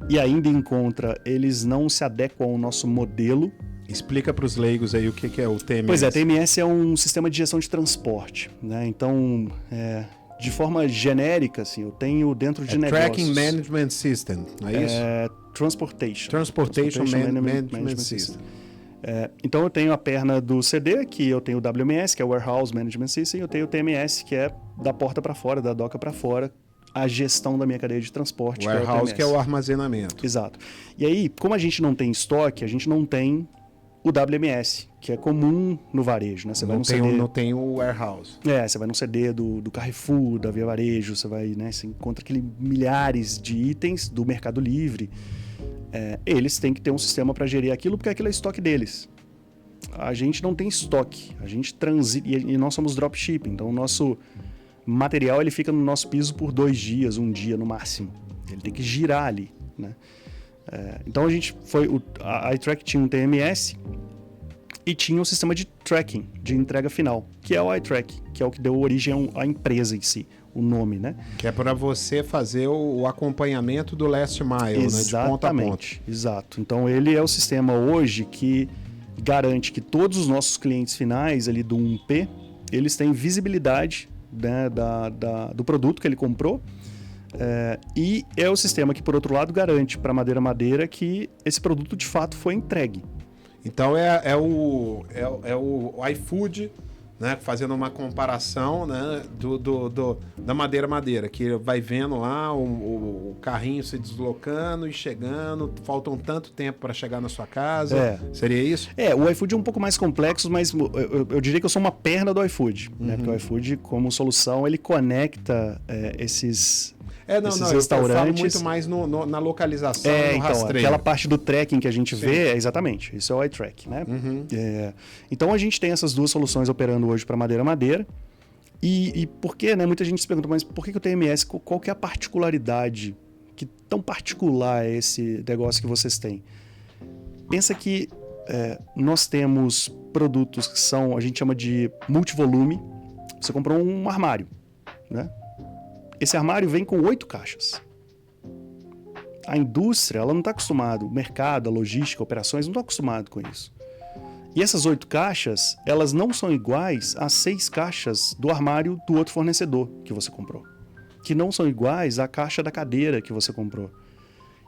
e ainda encontra, eles não se adequam ao nosso modelo. Explica para os leigos aí o que é o TMS. Pois é, TMS é um sistema de gestão de transporte, né? Então, de forma genérica, assim, eu tenho dentro de negócios... Tracking Management System, não é isso? Transportation Management System. Então eu tenho a perna do CD, que eu tenho o WMS, que é o Warehouse Management System, e eu tenho o TMS, que é da porta para fora, da doca para fora, a gestão da minha cadeia de transporte. Warehouse, que é o armazenamento. Exato. E aí, como a gente não tem estoque, a gente não tem o WMS, que é comum no varejo, né? Você vai no CD... Não tem o warehouse. Você vai no CD do Carrefour, da Via Varejo, você encontra milhares de itens do Mercado Livre. Eles têm que ter um sistema para gerir aquilo, porque aquilo é estoque deles. A gente não tem estoque, a gente transita, e nós somos dropshipping, então o nosso material ele fica no nosso piso por 2 dias, 1 dia no máximo. Ele tem que girar ali, né? Então a iTrack tinha um TMS e tinha um sistema de tracking, de entrega final, que é o iTrack, que é o que deu origem à empresa em si, o nome, né? Que é para você fazer o acompanhamento do last mile, né? De ponta a ponta. Exato. Então ele é o sistema hoje que garante que todos os nossos clientes finais ali do 1P, eles têm visibilidade, né, do produto que ele comprou. E é o sistema que, por outro lado, garante para Madeira que esse produto de fato foi entregue. Então é o iFood né, fazendo uma comparação, né, da madeira, que vai vendo lá o carrinho se deslocando e chegando, faltam tanto tempo para chegar na sua casa. Seria isso? O iFood é um pouco mais complexo, mas eu diria que eu sou uma perna do iFood, né? Porque o iFood, como solução, ele conecta esses restaurantes. Eu falo muito mais na localização, no rastreio. Aquela parte do tracking que a gente vê, exatamente, isso é o iTrack, né? Então a gente tem essas duas soluções operando hoje para madeira. E por que, né? Muita gente se pergunta, mas por que o TMS, qual que é a particularidade, que tão particular é esse negócio que vocês têm? Pensa que nós temos produtos que são, a gente chama de multivolume. Você comprou um armário, né? Esse armário vem com 8 caixas. A indústria, ela não está acostumada, o mercado, a logística, operações, não estão acostumados com isso. E essas 8 caixas, elas não são iguais às 6 caixas do armário do outro fornecedor que você comprou. Que não são iguais à caixa da cadeira que você comprou.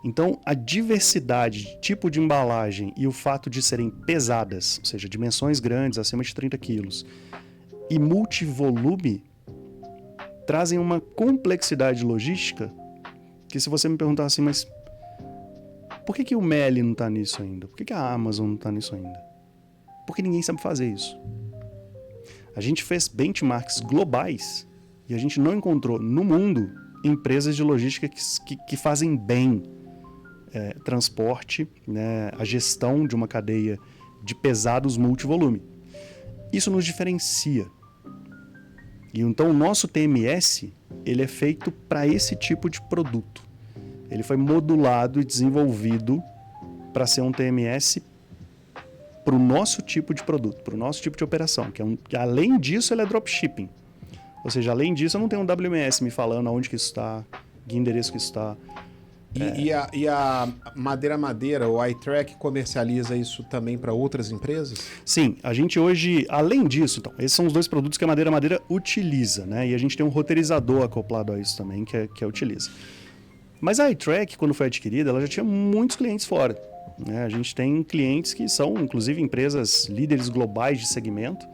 Então, a diversidade de tipo de embalagem e o fato de serem pesadas, ou seja, dimensões grandes, acima de 30 quilos, e multivolume, trazem uma complexidade logística que, se você me perguntar assim, mas por que o Meli não está nisso ainda? Por que a Amazon não está nisso ainda? Porque ninguém sabe fazer isso. A gente fez benchmarks globais e a gente não encontrou no mundo empresas de logística que fazem bem transporte, né, a gestão de uma cadeia de pesados multivolume. Isso nos diferencia. E então o nosso TMS, ele é feito para esse tipo de produto. Ele foi modulado e desenvolvido para ser um TMS para o nosso tipo de produto, para o nosso tipo de operação, que além disso ele é dropshipping. Ou seja, além disso eu não tenho um WMS me falando aonde que isso está, que endereço que isso está. E a Madeira, o iTrack comercializa isso também para outras empresas? Sim, a gente hoje, além disso, então, esses são os 2 produtos que a Madeira utiliza, né? E a gente tem um roteirizador acoplado a isso também, que utiliza. Mas a iTrack, quando foi adquirida, ela já tinha muitos clientes fora, né? A gente tem clientes que são, inclusive, empresas líderes globais de segmento,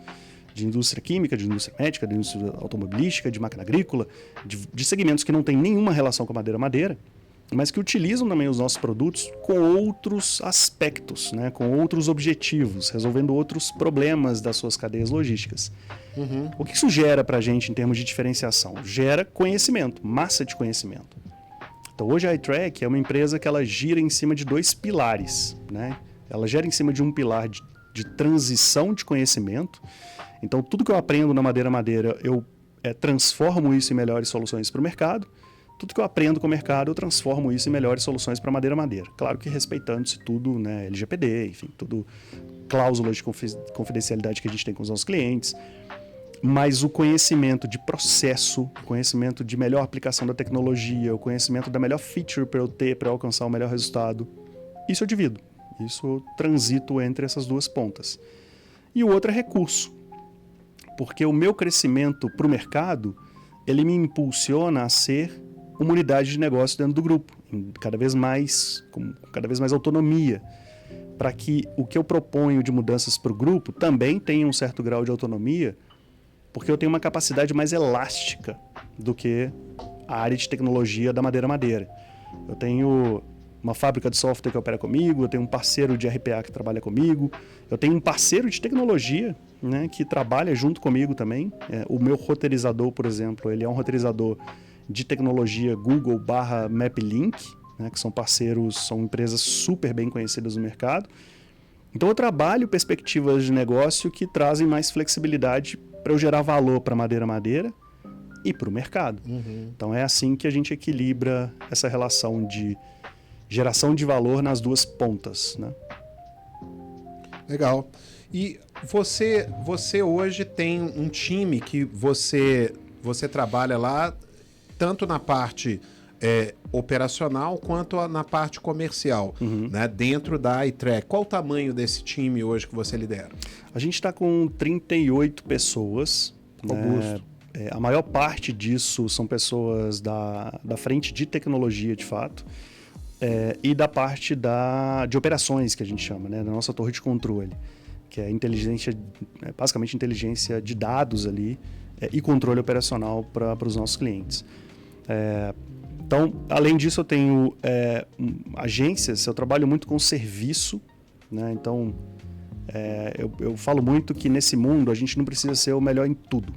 de indústria química, de indústria médica, de indústria automobilística, de máquina agrícola, de segmentos que não têm nenhuma relação com a madeira, mas que utilizam também os nossos produtos com outros aspectos, né? Com outros objetivos, resolvendo outros problemas das suas cadeias logísticas. O que isso gera para a gente em termos de diferenciação? Gera conhecimento, massa de conhecimento. Então hoje a iTrack é uma empresa que ela gira em cima de 2 pilares, né? Ela gira em cima de um pilar de transição de conhecimento. Então tudo que eu aprendo na madeira, eu transformo isso em melhores soluções para o mercado. Tudo que eu aprendo com o mercado, eu transformo isso em melhores soluções para madeira. Claro que respeitando-se tudo, né, LGPD, enfim, tudo cláusulas de confidencialidade que a gente tem com os nossos clientes. Mas o conhecimento de processo, o conhecimento de melhor aplicação da tecnologia, o conhecimento da melhor feature para eu ter, para alcançar o melhor resultado, isso eu divido. Isso eu transito entre essas 2 pontas. E o outro é recurso. Porque o meu crescimento para o mercado, ele me impulsiona a ser uma unidade de negócio dentro do grupo, com cada vez mais autonomia, para que o que eu proponho de mudanças para o grupo também tenha um certo grau de autonomia, porque eu tenho uma capacidade mais elástica do que a área de tecnologia da madeira. Eu tenho uma fábrica de software que opera comigo, eu tenho um parceiro de RPA que trabalha comigo, eu tenho um parceiro de tecnologia, né, que trabalha junto comigo também. O meu roteirizador, por exemplo, ele é um roteirizador de tecnologia Google/MapLink, né, que são parceiros, são empresas super bem conhecidas no mercado. Então eu trabalho perspectivas de negócio que trazem mais flexibilidade para eu gerar valor para madeira e para o mercado. Então é assim que a gente equilibra essa relação de geração de valor nas 2 pontas, né? Legal. E você hoje tem um time que você trabalha lá tanto na parte operacional quanto na parte comercial, né, dentro da iTrack. Qual o tamanho desse time hoje que você lidera? A gente está com 38 pessoas. Augusto. A maior parte disso são pessoas da frente de tecnologia, de fato, e da parte de operações, que a gente chama, né, da nossa torre de controle. que é inteligência, basicamente inteligência de dados ali e controle operacional para os nossos clientes. Então, além disso, eu tenho agências, eu trabalho muito com serviço, né? Então, eu falo muito que nesse mundo a gente não precisa ser o melhor em tudo,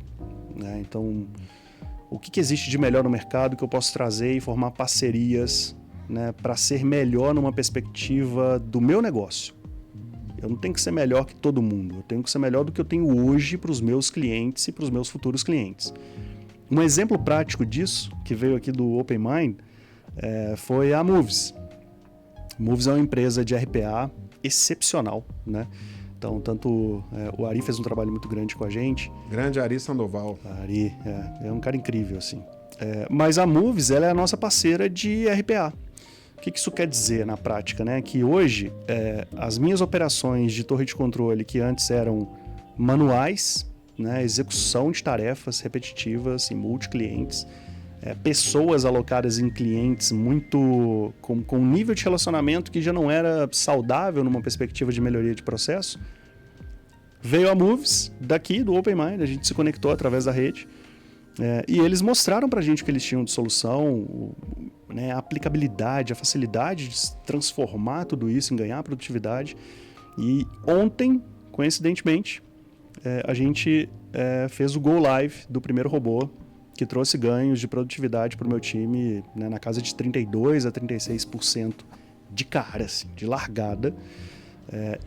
né? Então, o que existe de melhor no mercado que eu posso trazer e formar parcerias, né, para ser melhor numa perspectiva do meu negócio? Eu não tenho que ser melhor que todo mundo, eu tenho que ser melhor do que eu tenho hoje para os meus clientes e para os meus futuros clientes. Um exemplo prático disso, que veio aqui do OpenMind, foi a Moves. Moves é uma empresa de RPA excepcional, né? Então, o Ari fez um trabalho muito grande com a gente. Grande Ari Sandoval. Ari é um cara incrível, assim. Mas a Moves, ela é a nossa parceira de RPA. O que isso quer dizer na prática, né? Que hoje, as minhas operações de torre de controle, que antes eram manuais, né, execução de tarefas repetitivas em multi-clientes, pessoas alocadas em clientes muito com um nível de relacionamento que já não era saudável numa perspectiva de melhoria de processo. Veio a Moves daqui do OpenMind, a gente se conectou através da rede, e eles mostraram para a gente o que eles tinham de solução, né, a aplicabilidade, a facilidade de transformar tudo isso em ganhar produtividade. E ontem, coincidentemente, a gente fez o Go Live do primeiro robô, que trouxe ganhos de produtividade para o meu time, né, na casa de 32% a 36% de cara, assim, de largada.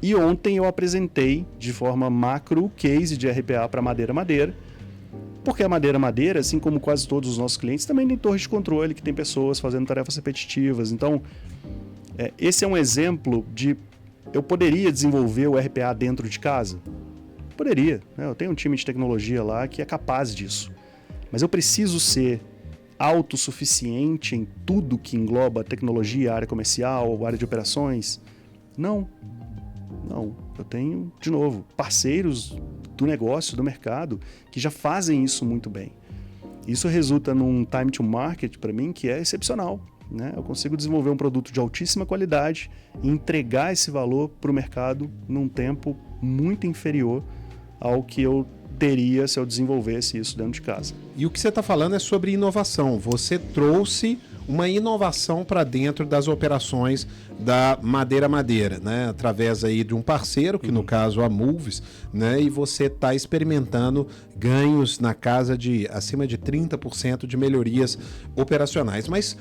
E ontem eu apresentei de forma macro o case de RPA para Madeira, porque a Madeira, assim como quase todos os nossos clientes, também tem torre de controle, que tem pessoas fazendo tarefas repetitivas. Então, esse é um exemplo de... Eu poderia desenvolver o RPA dentro de casa? Poderia, né? Eu tenho um time de tecnologia lá que é capaz disso. Mas eu preciso ser autossuficiente em tudo que engloba tecnologia, área comercial, área de operações? Não. Eu tenho, de novo, parceiros do negócio, do mercado, que já fazem isso muito bem. Isso resulta num time to market, para mim, que é excepcional, né? Eu consigo desenvolver um produto de altíssima qualidade e entregar esse valor para o mercado num tempo muito inferior ao que eu teria se eu desenvolvesse isso dentro de casa. E o que você está falando é sobre inovação. Você trouxe uma inovação para dentro das operações da Madeira, né? Através aí de um parceiro, que no caso a Moves, né? E você está experimentando ganhos na casa de acima de 30% de melhorias operacionais. Mas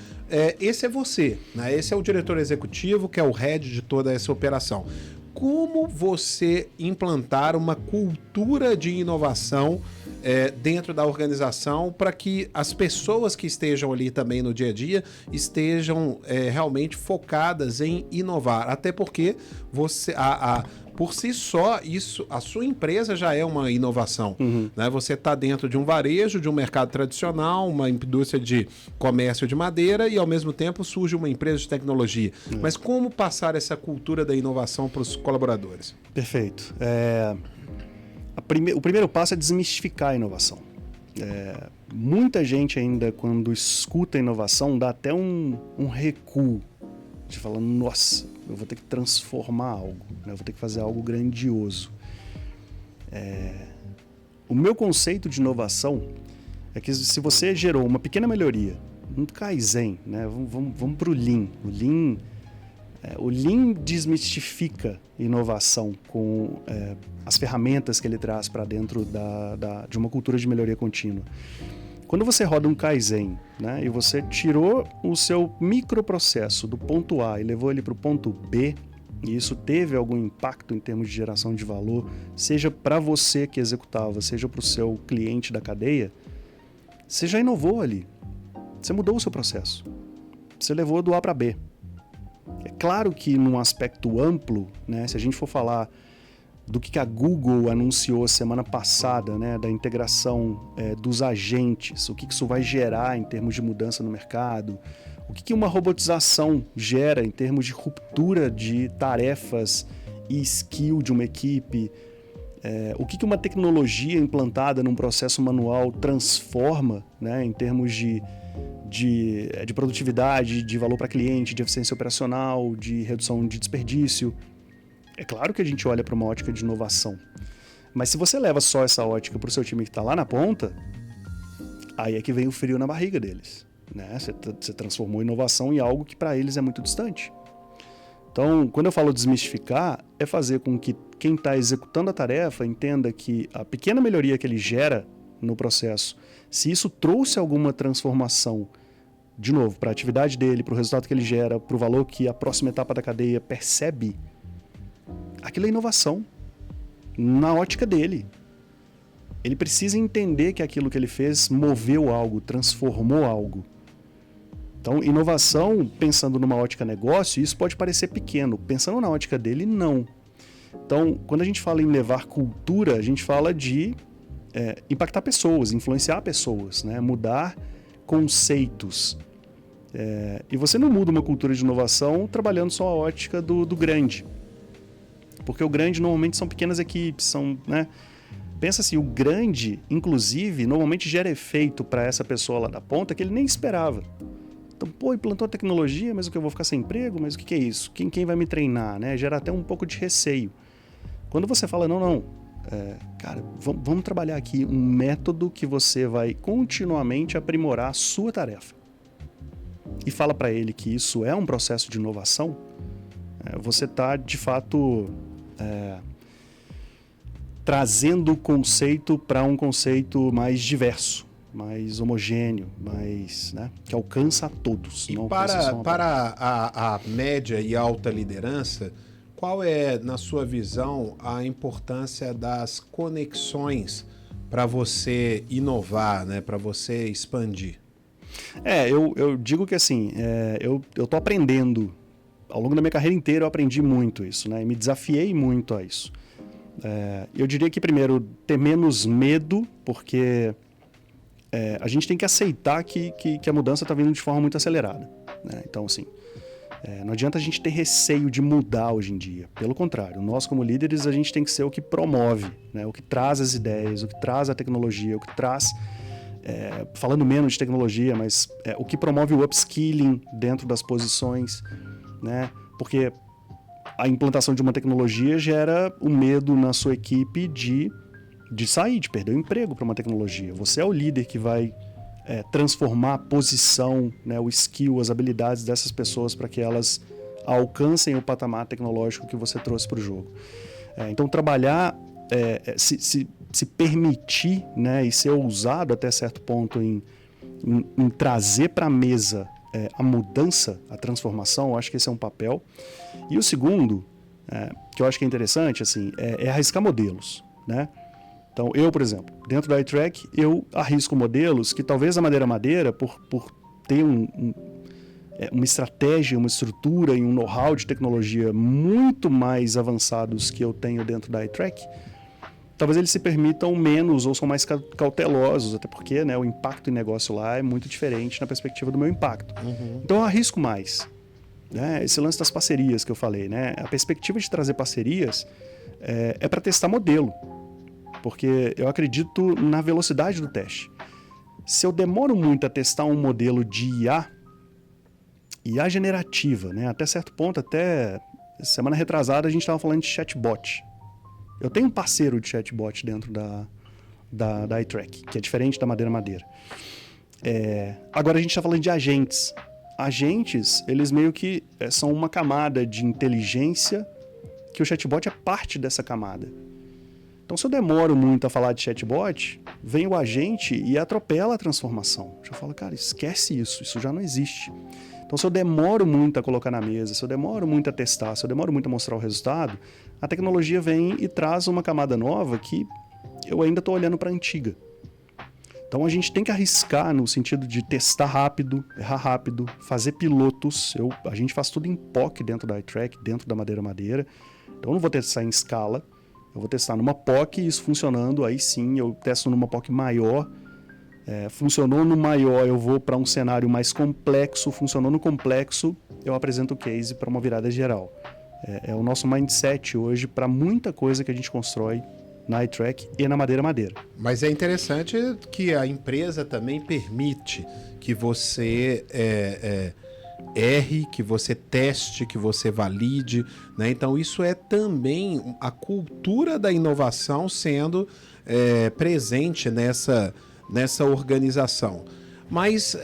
esse é você, né? Esse é o diretor executivo, que é o head de toda essa operação. Como você implantar uma cultura de inovação dentro da organização para que as pessoas que estejam ali também no dia a dia estejam realmente focadas em inovar? Até porque você, por si só, a sua empresa já é uma inovação. Né? Você está dentro de um varejo, de um mercado tradicional, uma indústria de comércio de madeira e, ao mesmo tempo, surge uma empresa de tecnologia. Mas como passar essa cultura da inovação para os colaboradores? Perfeito. O primeiro passo é desmistificar a inovação. Muita gente ainda, quando escuta a inovação, dá até um recuo de falar, nossa, eu vou ter que transformar algo, né? Eu vou ter que fazer algo grandioso. O meu conceito de inovação é que se você gerou uma pequena melhoria, um Kaizen, né? Vamos para o Lean. O Lean desmistifica inovação com as ferramentas que ele traz para dentro de uma cultura de melhoria contínua. Quando você roda um Kaizen, né, e você tirou o seu microprocesso do ponto A e levou ele para o ponto B, e isso teve algum impacto em termos de geração de valor, seja para você que executava, seja para o seu cliente da cadeia, você já inovou ali. Você mudou o seu processo. Você levou do A para B. É claro que num aspecto amplo, né, se a gente for falar do que a Google anunciou semana passada, né, da integração dos agentes, o que isso vai gerar em termos de mudança no mercado, o que uma robotização gera em termos de ruptura de tarefas e skill de uma equipe, o que uma tecnologia implantada num processo manual transforma, né, em termos de produtividade, de valor para cliente, de eficiência operacional, de redução de desperdício. É claro que a gente olha para uma ótica de inovação. Mas se você leva só essa ótica para o seu time que está lá na ponta, aí é que vem o frio na barriga deles. Né? Você transformou inovação em algo que para eles é muito distante. Então, quando eu falo desmistificar, é fazer com que quem está executando a tarefa entenda que a pequena melhoria que ele gera no processo, se isso trouxe alguma transformação, de novo, para a atividade dele, para o resultado que ele gera, para o valor que a próxima etapa da cadeia percebe, aquilo é inovação na ótica dele. Ele precisa entender que aquilo que ele fez moveu algo, transformou algo. Então, inovação, pensando numa ótica negócio, isso pode parecer pequeno. Pensando na ótica dele, não. Então, quando a gente fala em levar cultura, a gente fala de impactar pessoas, influenciar pessoas, né? Mudar conceitos. E você não muda uma cultura de inovação trabalhando só a ótica do grande. Porque o grande normalmente são pequenas equipes, né? Pensa assim, o grande, inclusive, normalmente gera efeito para essa pessoa lá da ponta que ele nem esperava. Então, implantou a tecnologia, mas o que eu vou ficar sem emprego? Mas o que é isso? Quem vai me treinar? Né? Gera até um pouco de receio. Quando você fala, não, cara, vamos trabalhar aqui um método que você vai continuamente aprimorar a sua tarefa. E fala para ele que isso é um processo de inovação, você está, de fato, trazendo o conceito para um conceito mais diverso, mais homogêneo, né, que alcança a todos. E não para a média e alta liderança, qual é, na sua visão, a importância das conexões para você inovar, né, para você expandir? Eu digo que assim, eu estou aprendendo. Ao longo da minha carreira inteira eu aprendi muito isso, né, e me desafiei muito a isso. Eu diria que, primeiro, ter menos medo, porque a gente tem que aceitar que a mudança está vindo de forma muito acelerada. Né? Então, assim, não adianta a gente ter receio de mudar hoje em dia. Pelo contrário, nós como líderes, a gente tem que ser o que promove, né? O que traz as ideias, o que traz a tecnologia, o que traz, falando menos de tecnologia, mas o que promove o upskilling dentro das posições, né? Porque a implantação de uma tecnologia gera o medo na sua equipe de sair, de perder o emprego para uma tecnologia. Você é o líder que vai transformar a posição, né, o skill, as habilidades dessas pessoas para que elas alcancem o patamar tecnológico que você trouxe para o jogo. Então, trabalhar, se permitir, né, e ser ousado até certo ponto em trazer para a mesa a mudança, a transformação, eu acho que esse é um papel. E o segundo, que eu acho que é interessante, assim, é arriscar modelos, né? Então, eu, por exemplo, dentro da iTrack, eu arrisco modelos que talvez a madeira, por ter uma estratégia, uma estrutura e um know-how de tecnologia muito mais avançados que eu tenho dentro da iTrack, talvez eles se permitam menos ou são mais cautelosos, até porque, né, o impacto em negócio lá é muito diferente na perspectiva do meu impacto. Uhum. Então, eu arrisco mais. Né? Esse lance das parcerias que eu falei, né? A perspectiva de trazer parcerias é para testar modelo. Porque eu acredito na velocidade do teste. Se eu demoro muito a testar um modelo de IA generativa, né? Até certo ponto, até semana retrasada, a gente estava falando de chatbot. Eu tenho um parceiro de chatbot dentro da iTrack, que é diferente da madeira. Agora a gente está falando de agentes. Agentes, eles meio que são uma camada de inteligência que o chatbot é parte dessa camada. Então, se eu demoro muito a falar de chatbot, vem o agente e atropela a transformação. Já fala, cara, esquece isso já não existe. Então, se eu demoro muito a colocar na mesa, se eu demoro muito a testar, se eu demoro muito a mostrar o resultado, a tecnologia vem e traz uma camada nova que eu ainda estou olhando para a antiga. Então, a gente tem que arriscar no sentido de testar rápido, errar rápido, fazer pilotos. A gente faz tudo em POC dentro da iTrack, dentro da madeira. Então, eu não vou testar em escala. Eu vou testar numa POC, isso funcionando, aí sim eu testo numa POC maior. Funcionou no maior, eu vou para um cenário mais complexo. Funcionou no complexo, eu apresento o case para uma virada geral. É o nosso mindset hoje para muita coisa que a gente constrói na iTrack e na madeira. Mas é interessante que a empresa também permite que você erre, que você teste, que você valide, né? Então isso é também a cultura da inovação sendo presente nessa organização. Mas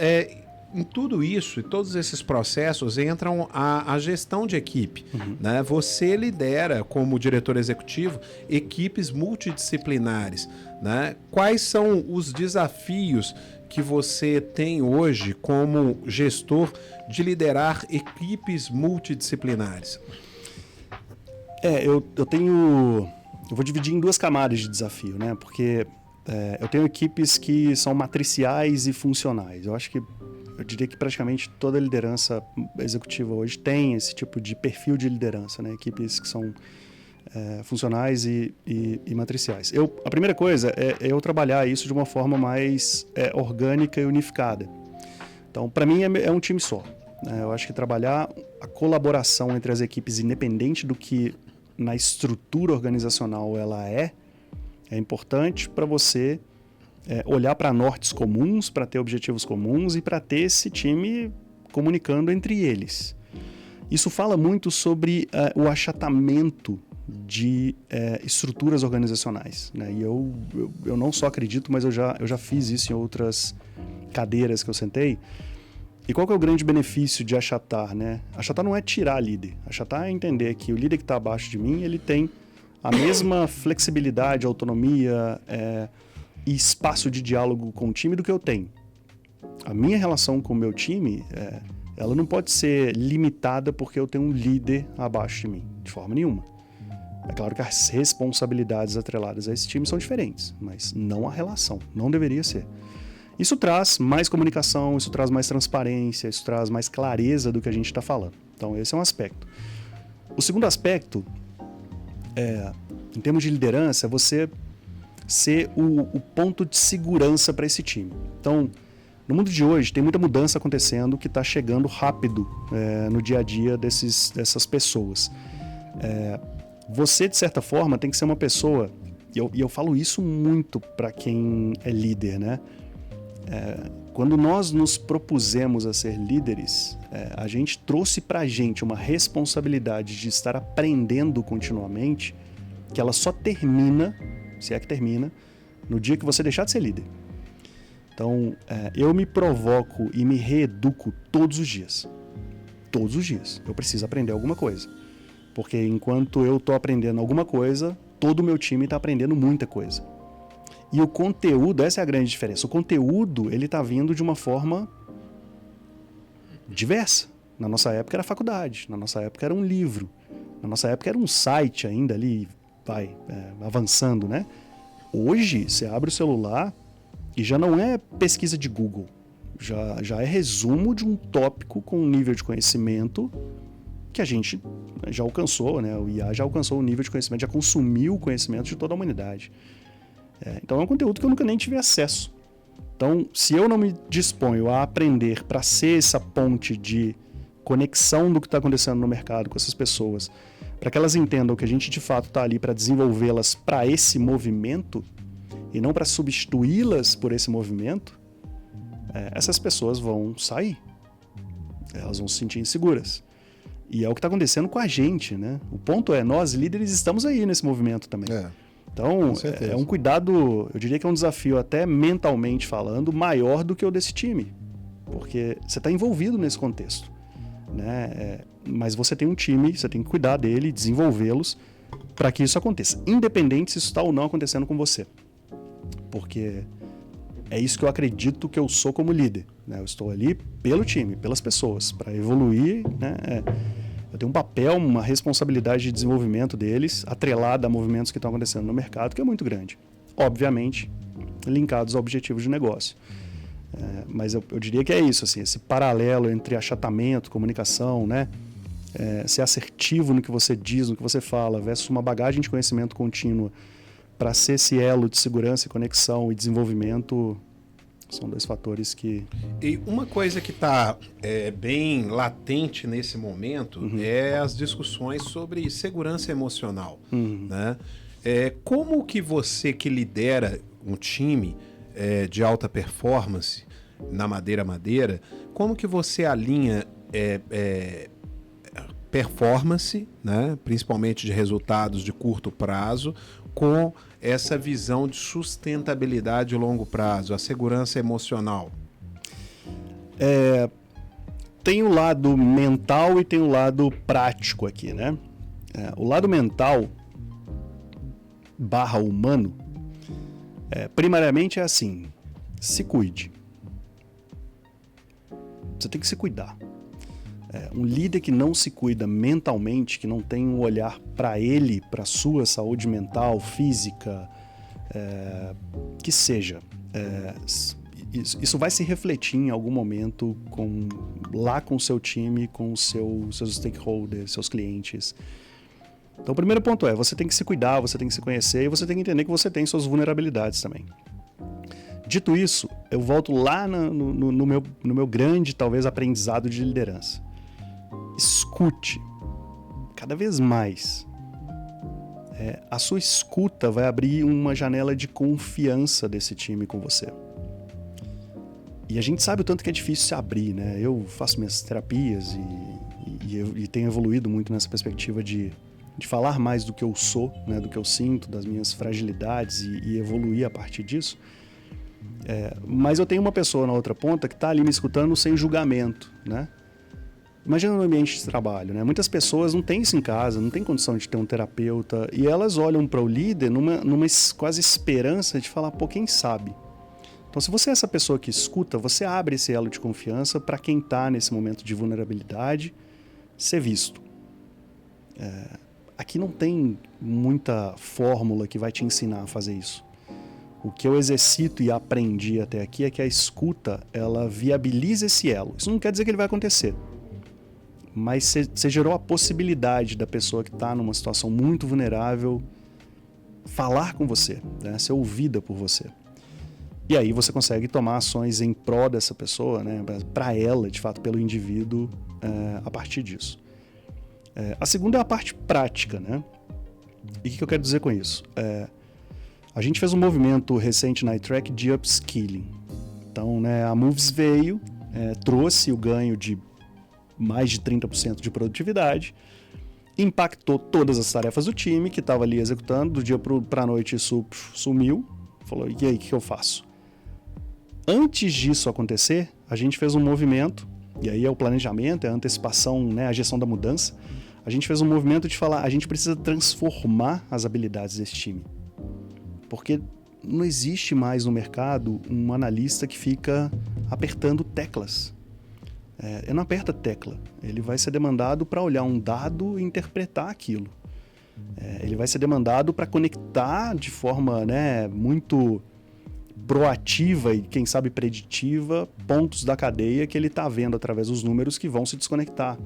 em tudo isso, e todos esses processos, entram a gestão de equipe. Né? Você lidera, como diretor executivo, equipes multidisciplinares. Né? Quais são os desafios que você tem hoje como gestor de liderar equipes multidisciplinares? Eu vou dividir em duas camadas de desafio, né? Porque eu tenho equipes que são matriciais e funcionais. Eu diria que praticamente toda liderança executiva hoje tem esse tipo de perfil de liderança, né? Equipes que são funcionais e matriciais. A primeira coisa é eu trabalhar isso de uma forma mais orgânica e unificada. Então, para mim, é um time só. Né? Eu acho que trabalhar a colaboração entre as equipes, independente do que na estrutura organizacional ela é importante para você olhar para nortes comuns, para ter objetivos comuns e para ter esse time comunicando entre eles. Isso fala muito sobre o achatamento de estruturas organizacionais. Né? E eu não só acredito, mas eu já fiz isso em outras cadeiras que eu sentei. E qual que é o grande benefício de achatar? Né? Achatar não é tirar líder. Achatar é entender que o líder que está abaixo de mim, ele tem a mesma flexibilidade, autonomia e espaço de diálogo com o time do que eu tenho. A minha relação com o meu time, ela não pode ser limitada porque eu tenho um líder abaixo de mim, de forma nenhuma. É claro que as responsabilidades atreladas a esse time são diferentes, mas não a relação, não deveria ser. Isso traz mais comunicação, isso traz mais transparência, isso traz mais clareza do que a gente está falando. Então esse é um aspecto. O segundo aspecto, em termos de liderança, é você ser o ponto de segurança para esse time. Então, no mundo de hoje, tem muita mudança acontecendo que está chegando rápido no dia a dia dessas pessoas. Você, de certa forma, tem que ser uma pessoa, e eu falo isso muito para quem é líder, né? Quando nós nos propusemos a ser líderes, a gente trouxe para a gente uma responsabilidade de estar aprendendo continuamente, que ela só termina, se é que termina, no dia que você deixar de ser líder. Então, eu me provoco e me reeduco todos os dias. Todos os dias. Eu preciso aprender alguma coisa. Porque enquanto eu estou aprendendo alguma coisa, todo o meu time está aprendendo muita coisa. E o conteúdo, essa é a grande diferença. O conteúdo, ele está vindo de uma forma diversa. Na nossa época era faculdade, na nossa época era um livro, na nossa época era um site ainda ali, avançando, né? Hoje, você abre o celular e já não é pesquisa de Google. Já é resumo de um tópico com um nível de conhecimento que a gente já alcançou, né? O IA já alcançou o nível de conhecimento, já consumiu o conhecimento de toda a humanidade. Então é um conteúdo que eu nunca nem tive acesso. Então, se eu não me disponho a aprender para ser essa ponte de conexão do que está acontecendo no mercado com essas pessoas, para que elas entendam que a gente de fato está ali para desenvolvê-las para esse movimento e não para substituí-las por esse movimento, essas pessoas vão sair. Elas vão se sentir inseguras. E é o que está acontecendo com a gente, né? O ponto é, nós líderes estamos aí nesse movimento também. Então, é um cuidado, eu diria que é um desafio até mentalmente falando, maior do que o desse time. Porque você está envolvido nesse contexto. Né? Mas você tem um time, você tem que cuidar dele, desenvolvê-los para que isso aconteça. Independente se isso está ou não acontecendo com você. Porque é isso que eu acredito que eu sou como líder. Né? Eu estou ali pelo time, pelas pessoas, para evoluir, né? Eu tenho um papel, uma responsabilidade de desenvolvimento deles, atrelada a movimentos que estão acontecendo no mercado, que é muito grande. Obviamente, linkados a objetivos de negócio. Mas eu diria que é isso, assim, esse paralelo entre achatamento, comunicação, né? Ser assertivo no que você diz, no que você fala, versus uma bagagem de conhecimento contínua para ser esse elo de segurança, conexão e desenvolvimento. São dois fatores que... E uma coisa que está bem latente nesse momento é as discussões sobre segurança emocional. Né? Como que você que lidera um time de alta performance na Madeira, como que você alinha performance, né, principalmente de resultados de curto prazo, com essa visão de sustentabilidade a longo prazo, a segurança emocional? Tem o lado mental e tem o lado prático aqui, né? O lado mental / humano, primariamente é assim: se cuide. Você tem que se cuidar. Um líder que não se cuida mentalmente, que não tem um olhar para ele, para a sua saúde mental, física, que seja, isso vai se refletir em algum momento lá com o seu time, com os seus stakeholders, seus clientes. Então o primeiro ponto você tem que se cuidar, você tem que se conhecer e você tem que entender que você tem suas vulnerabilidades também. Dito isso, eu volto lá no meu grande, talvez, aprendizado de liderança. Escute cada vez mais. A sua escuta vai abrir uma janela de confiança desse time com você. E a gente sabe o tanto que é difícil se abrir, né? Eu faço minhas terapias e tenho evoluído muito nessa perspectiva de falar mais do que eu sou, né? Do que eu sinto, das minhas fragilidades e evoluir a partir disso. Mas eu tenho uma pessoa na outra ponta que está ali me escutando sem julgamento, né? Imagina no ambiente de trabalho, né? Muitas pessoas não têm isso em casa, não têm condição de ter um terapeuta e elas olham para o líder numa quase esperança de falar, pô, quem sabe? Então, se você é essa pessoa que escuta, você abre esse elo de confiança para quem está nesse momento de vulnerabilidade ser visto. Aqui não tem muita fórmula que vai te ensinar a fazer isso. O que eu exercito e aprendi até aqui é que a escuta, ela viabiliza esse elo. Isso não quer dizer que ele vai acontecer. Mas você gerou a possibilidade da pessoa que está numa situação muito vulnerável falar com você, né? Ser ouvida por você. E aí você consegue tomar ações em prol dessa pessoa, né? Para ela, de fato, pelo indivíduo, a partir disso. A segunda é a parte prática, né? E o que eu quero dizer com isso? A gente fez um movimento recente na iTrack de upskilling. Então, né, a Moves veio, trouxe o ganho de mais de 30% de produtividade, impactou todas as tarefas do time que estava ali executando, do dia para a noite isso sumiu, falou, e aí, o que eu faço? Antes disso acontecer, a gente fez um movimento, e aí é o planejamento, é a antecipação, né, a gestão da mudança, a gente fez um movimento de falar, a gente precisa transformar as habilidades desse time. Porque não existe mais no mercado um analista que fica apertando teclas. Ele não aperta tecla, ele vai ser demandado para olhar um dado e interpretar aquilo. Ele vai ser demandado para conectar de forma, né, muito proativa e, quem sabe, preditiva, pontos da cadeia que ele está vendo através dos números que vão se desconectar.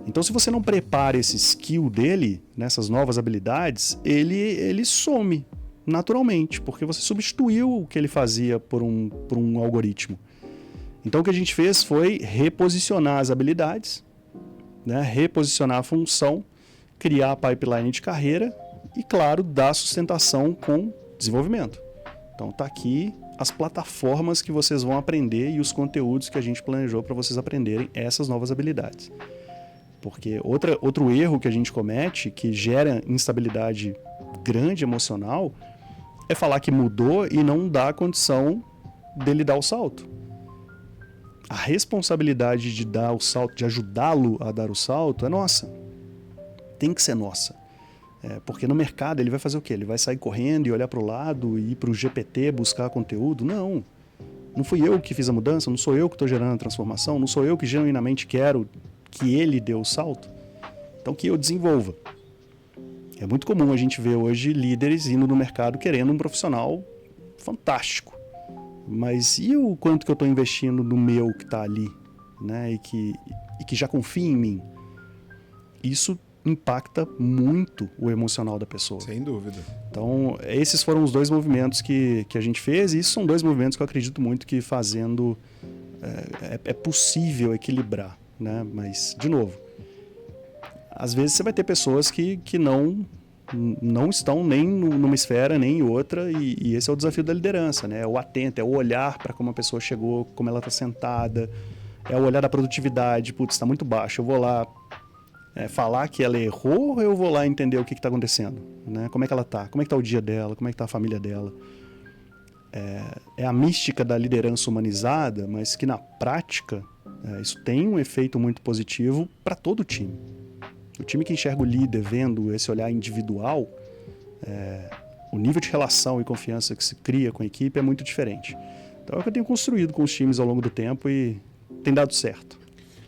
Então, se você não prepara esse skill dele, nessas novas habilidades, ele some naturalmente, porque você substituiu o que ele fazia por um algoritmo. Então, o que a gente fez foi reposicionar as habilidades, né, reposicionar a função, criar a pipeline de carreira e, claro, dar sustentação com desenvolvimento. Então, tá aqui as plataformas que vocês vão aprender e os conteúdos que a gente planejou para vocês aprenderem essas novas habilidades. Porque outro erro que a gente comete, que gera instabilidade grande emocional, é falar que mudou e não dá a condição dele dar o salto. A responsabilidade de dar o salto, de ajudá-lo a dar o salto, é nossa. Tem que ser nossa. Porque no mercado ele vai fazer o quê? Ele vai sair correndo e olhar para o lado e ir para o GPT buscar conteúdo? Não. Não fui eu que fiz a mudança, não sou eu que estou gerando a transformação, não sou eu que genuinamente quero que ele dê o salto. Então que eu desenvolva. É muito comum a gente ver hoje líderes indo no mercado querendo um profissional fantástico. Mas e o quanto que eu estou investindo no meu que está ali, né? E que já confia em mim? Isso impacta muito o emocional da pessoa. Sem dúvida. Então, esses foram os dois movimentos que a gente fez, e isso são dois movimentos que eu acredito muito que fazendo é possível equilibrar, né? Mas, de novo, às vezes você vai ter pessoas que não estão nem numa esfera, nem em outra, e esse é o desafio da liderança, né? É o atento, é o olhar para como a pessoa chegou, como ela está sentada, É o olhar da produtividade, putz, está muito baixo, eu vou lá falar que ela errou ou eu vou lá entender o que está acontecendo? Né? Como é que ela está? Como é que está o dia dela? Como é que está a família dela? É a mística da liderança humanizada, mas que na prática isso tem um efeito muito positivo para todo o time. O time que enxerga o líder vendo esse olhar individual, o nível de relação e confiança que se cria com a equipe é muito diferente. Então é o que eu tenho construído com os times ao longo do tempo e tem dado certo.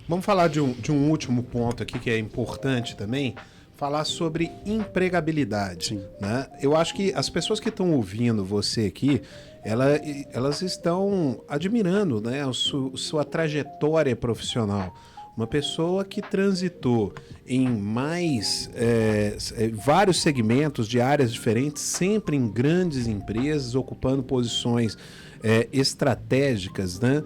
Vamos falar de um último ponto aqui que é importante também, falar sobre empregabilidade. Né? Eu acho que as pessoas que estão ouvindo você aqui, elas estão admirando, né, a sua trajetória profissional. Uma pessoa que transitou em vários segmentos de áreas diferentes, sempre em grandes empresas, ocupando posições estratégicas, né?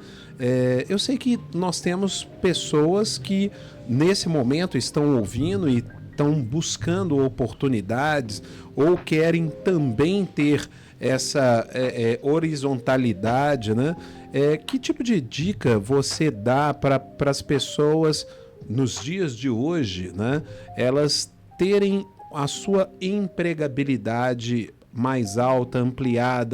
Eu sei que nós temos pessoas que nesse momento estão ouvindo e estão buscando oportunidades ou querem também ter essa horizontalidade, né? Que tipo de dica você dá para as pessoas nos dias de hoje, né? Elas terem a sua empregabilidade mais alta, ampliar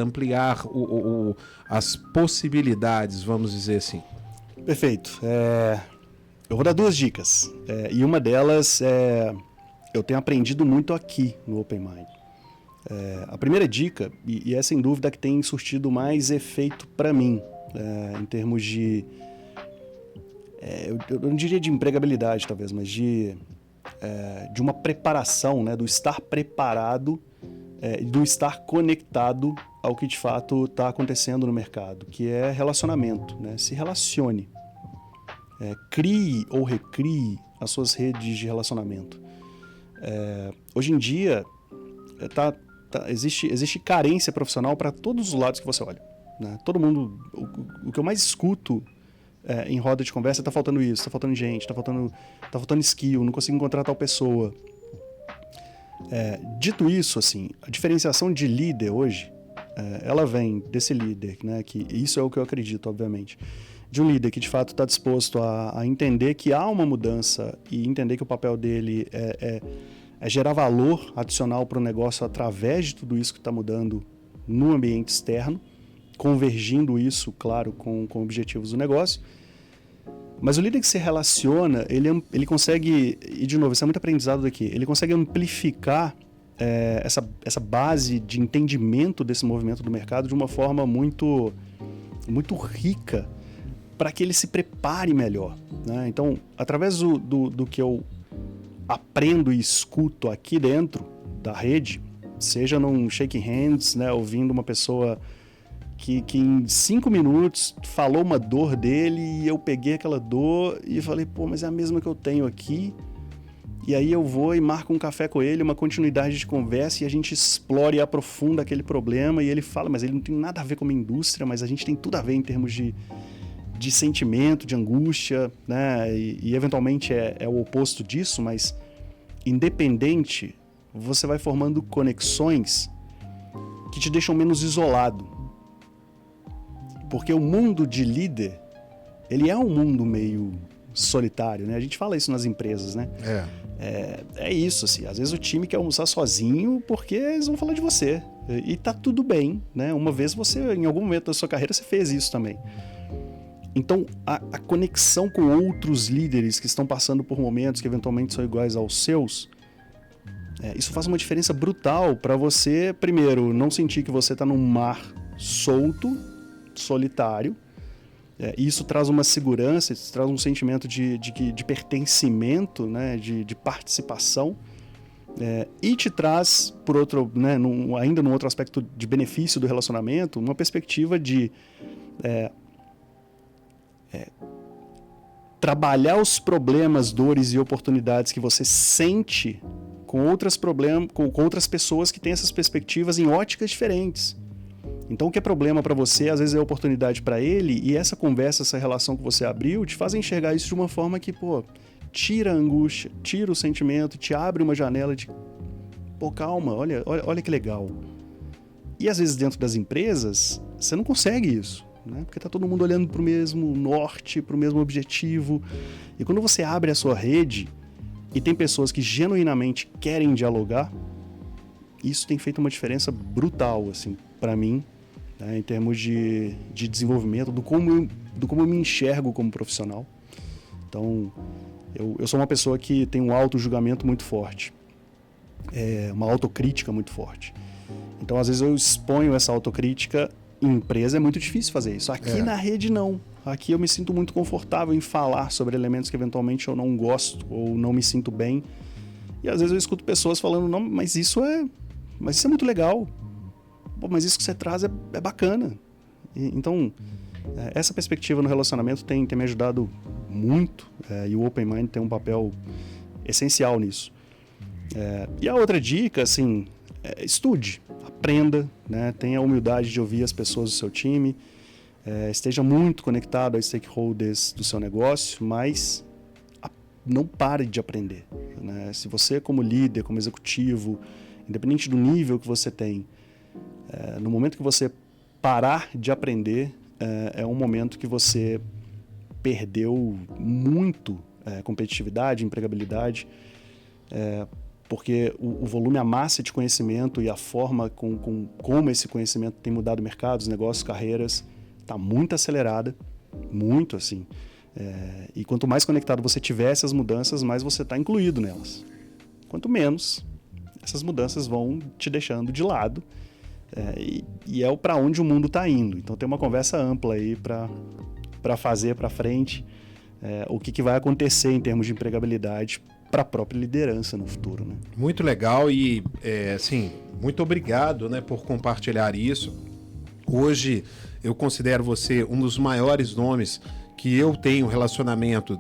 as possibilidades, vamos dizer assim? Perfeito. Eu vou dar 2 dicas. E uma delas eu tenho aprendido muito aqui no Open Mind. A primeira dica, e é sem dúvida que tem surtido mais efeito para mim, em termos de... eu não diria de empregabilidade, talvez, mas de uma preparação, né, do estar preparado, do estar conectado ao que de fato está acontecendo no mercado, que é relacionamento, né? Se relacione. Crie ou recrie as suas redes de relacionamento. Hoje em dia, existe carência profissional para todos os lados que você olha. Né? Todo mundo... O que eu mais escuto em roda de conversa, está faltando isso, está faltando gente, está faltando skill, não consigo encontrar tal pessoa. Dito isso, assim, a diferenciação de líder hoje, ela vem desse líder, né, que isso é o que eu acredito, obviamente, de um líder que de fato está disposto a entender que há uma mudança e entender que o papel dele é gerar valor adicional para o negócio através de tudo isso que está mudando no ambiente externo, convergindo isso, claro, com objetivos do negócio. Mas o líder que se relaciona, ele consegue, e de novo, isso é muito aprendizado daqui, ele consegue amplificar essa base de entendimento desse movimento do mercado de uma forma muito, muito rica para que ele se prepare melhor. Né? Então, através do que eu aprendo e escuto aqui dentro da rede, seja num shake hands, né, ouvindo uma pessoa que em 5 minutos falou uma dor dele e eu peguei aquela dor e falei, pô, mas é a mesma que eu tenho aqui. E aí eu vou e marco um café com ele, uma continuidade de conversa e a gente explora e aprofunda aquele problema e ele fala, mas ele não tem nada a ver com a minha indústria, mas a gente tem tudo a ver em termos de sentimento, de angústia, né? E eventualmente é o oposto disso, mas independente, você vai formando conexões que te deixam menos isolado. Porque o mundo de líder, ele é um mundo meio solitário, né? A gente fala isso nas empresas, né? É isso, assim. Às vezes o time quer almoçar sozinho porque eles vão falar de você. E tá tudo bem, né? Uma vez você, em algum momento da sua carreira, você fez isso também. Então, a conexão com outros líderes que estão passando por momentos que eventualmente são iguais aos seus, isso faz uma diferença brutal para você, primeiro, não sentir que você está num mar solto, solitário. Isso traz uma segurança, isso traz um sentimento de pertencimento, né, de participação, e te traz, por outro, né, ainda num outro aspecto de benefício do relacionamento, uma perspectiva de trabalhar os problemas, dores e oportunidades que você sente com outras pessoas que têm essas perspectivas em óticas diferentes. Então o que é problema para você, às vezes é oportunidade para ele, e essa conversa, essa relação que você abriu, te faz enxergar isso de uma forma que, tira a angústia, tira o sentimento, te abre uma janela de, calma, olha que legal. E às vezes dentro das empresas, você não consegue isso, né? Porque está todo mundo olhando para o mesmo norte, para o mesmo objetivo. E quando você abre a sua rede e tem pessoas que genuinamente querem dialogar, isso tem feito uma diferença brutal, assim, para mim, né? Em termos de desenvolvimento, do como eu me enxergo como profissional. Então, eu sou uma pessoa que tem um auto-julgamento muito forte, uma autocrítica muito forte. Então, às vezes eu exponho essa autocrítica. Em empresa é muito difícil fazer isso. Aqui na rede, não. Aqui eu me sinto muito confortável em falar sobre elementos que eventualmente eu não gosto ou não me sinto bem. E às vezes eu escuto pessoas falando, não, mas isso é muito legal. Pô, mas isso que você traz é bacana. Então, essa perspectiva no relacionamento tem me ajudado muito. E o Open Mind tem um papel essencial nisso. E a outra dica, assim, estude, aprenda, né? Tenha a humildade de ouvir as pessoas do seu time, esteja muito conectado aos stakeholders do seu negócio, mas não pare de aprender, né? Se você, como líder, como executivo, independente do nível que você tem, no momento que você parar de aprender, é um momento que você perdeu muito competitividade, empregabilidade, porque o volume, a massa de conhecimento e a forma como esse conhecimento tem mudado mercados, negócios, carreiras, está muito acelerada, muito assim. E quanto mais conectado você tiver essas mudanças, mais você está incluído nelas. Quanto menos, essas mudanças vão te deixando de lado, e é para onde o mundo está indo. Então tem uma conversa ampla aí para fazer para frente, o que vai acontecer em termos de empregabilidade para a própria liderança no futuro, né? Muito legal e, assim, muito obrigado, né, por compartilhar isso. Hoje eu considero você um dos maiores nomes que eu tenho relacionamento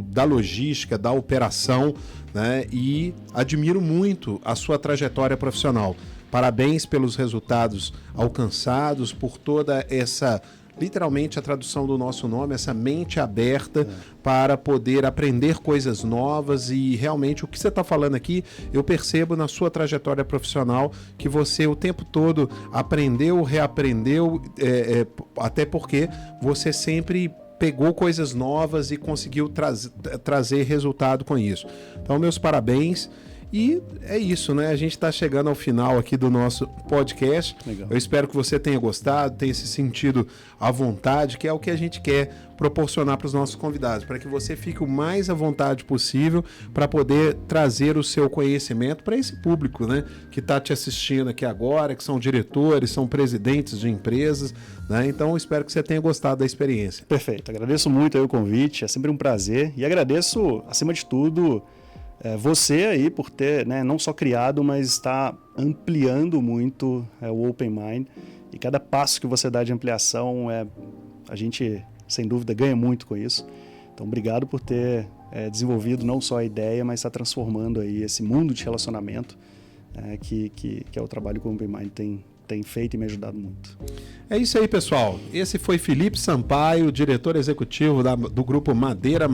da logística, da operação, né, e admiro muito a sua trajetória profissional. Parabéns pelos resultados alcançados, por toda essa... literalmente a tradução do nosso nome, essa mente aberta para poder aprender coisas novas. E realmente o que você está falando aqui, eu percebo na sua trajetória profissional que você o tempo todo aprendeu, reaprendeu, até porque você sempre pegou coisas novas e conseguiu trazer resultado com isso. Então, meus parabéns. E é isso, né? A gente está chegando ao final aqui do nosso podcast. Legal. Eu espero que você tenha gostado, tenha se sentido à vontade, que é o que a gente quer proporcionar para os nossos convidados, para que você fique o mais à vontade possível para poder trazer o seu conhecimento para esse público, né? Que está te assistindo aqui agora, que são diretores, são presidentes de empresas, né? Então, eu espero que você tenha gostado da experiência. Perfeito. Agradeço muito aí o convite, é sempre um prazer. E agradeço, acima de tudo, você aí por ter, né, não só criado, mas está ampliando muito o Open Mind. E cada passo que você dá de ampliação, a gente, sem dúvida, ganha muito com isso. Então, obrigado por ter desenvolvido não só a ideia, mas está transformando aí esse mundo de relacionamento, que é o trabalho que o Open Mind tem feito e me ajudado muito. É isso aí, pessoal. Esse foi Felipe Sampaio, diretor executivo do grupo Madeira,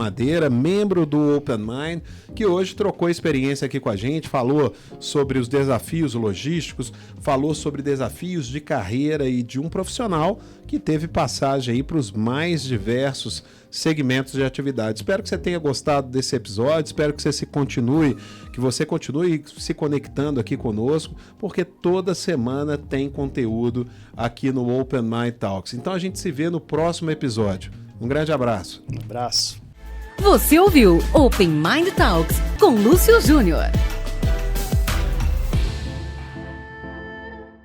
membro do Open Mind, que hoje trocou experiência aqui com a gente, falou sobre os desafios logísticos, falou sobre desafios de carreira e de um profissional que teve passagem aí para os mais diversos segmentos de atividade. Espero que você tenha gostado desse episódio, espero que você continue se conectando aqui conosco, porque toda semana tem conteúdo aqui no Open Mind Talks. Então a gente se vê no próximo episódio. Um grande abraço. Um abraço. Você ouviu Open Mind Talks com Lúcio Júnior.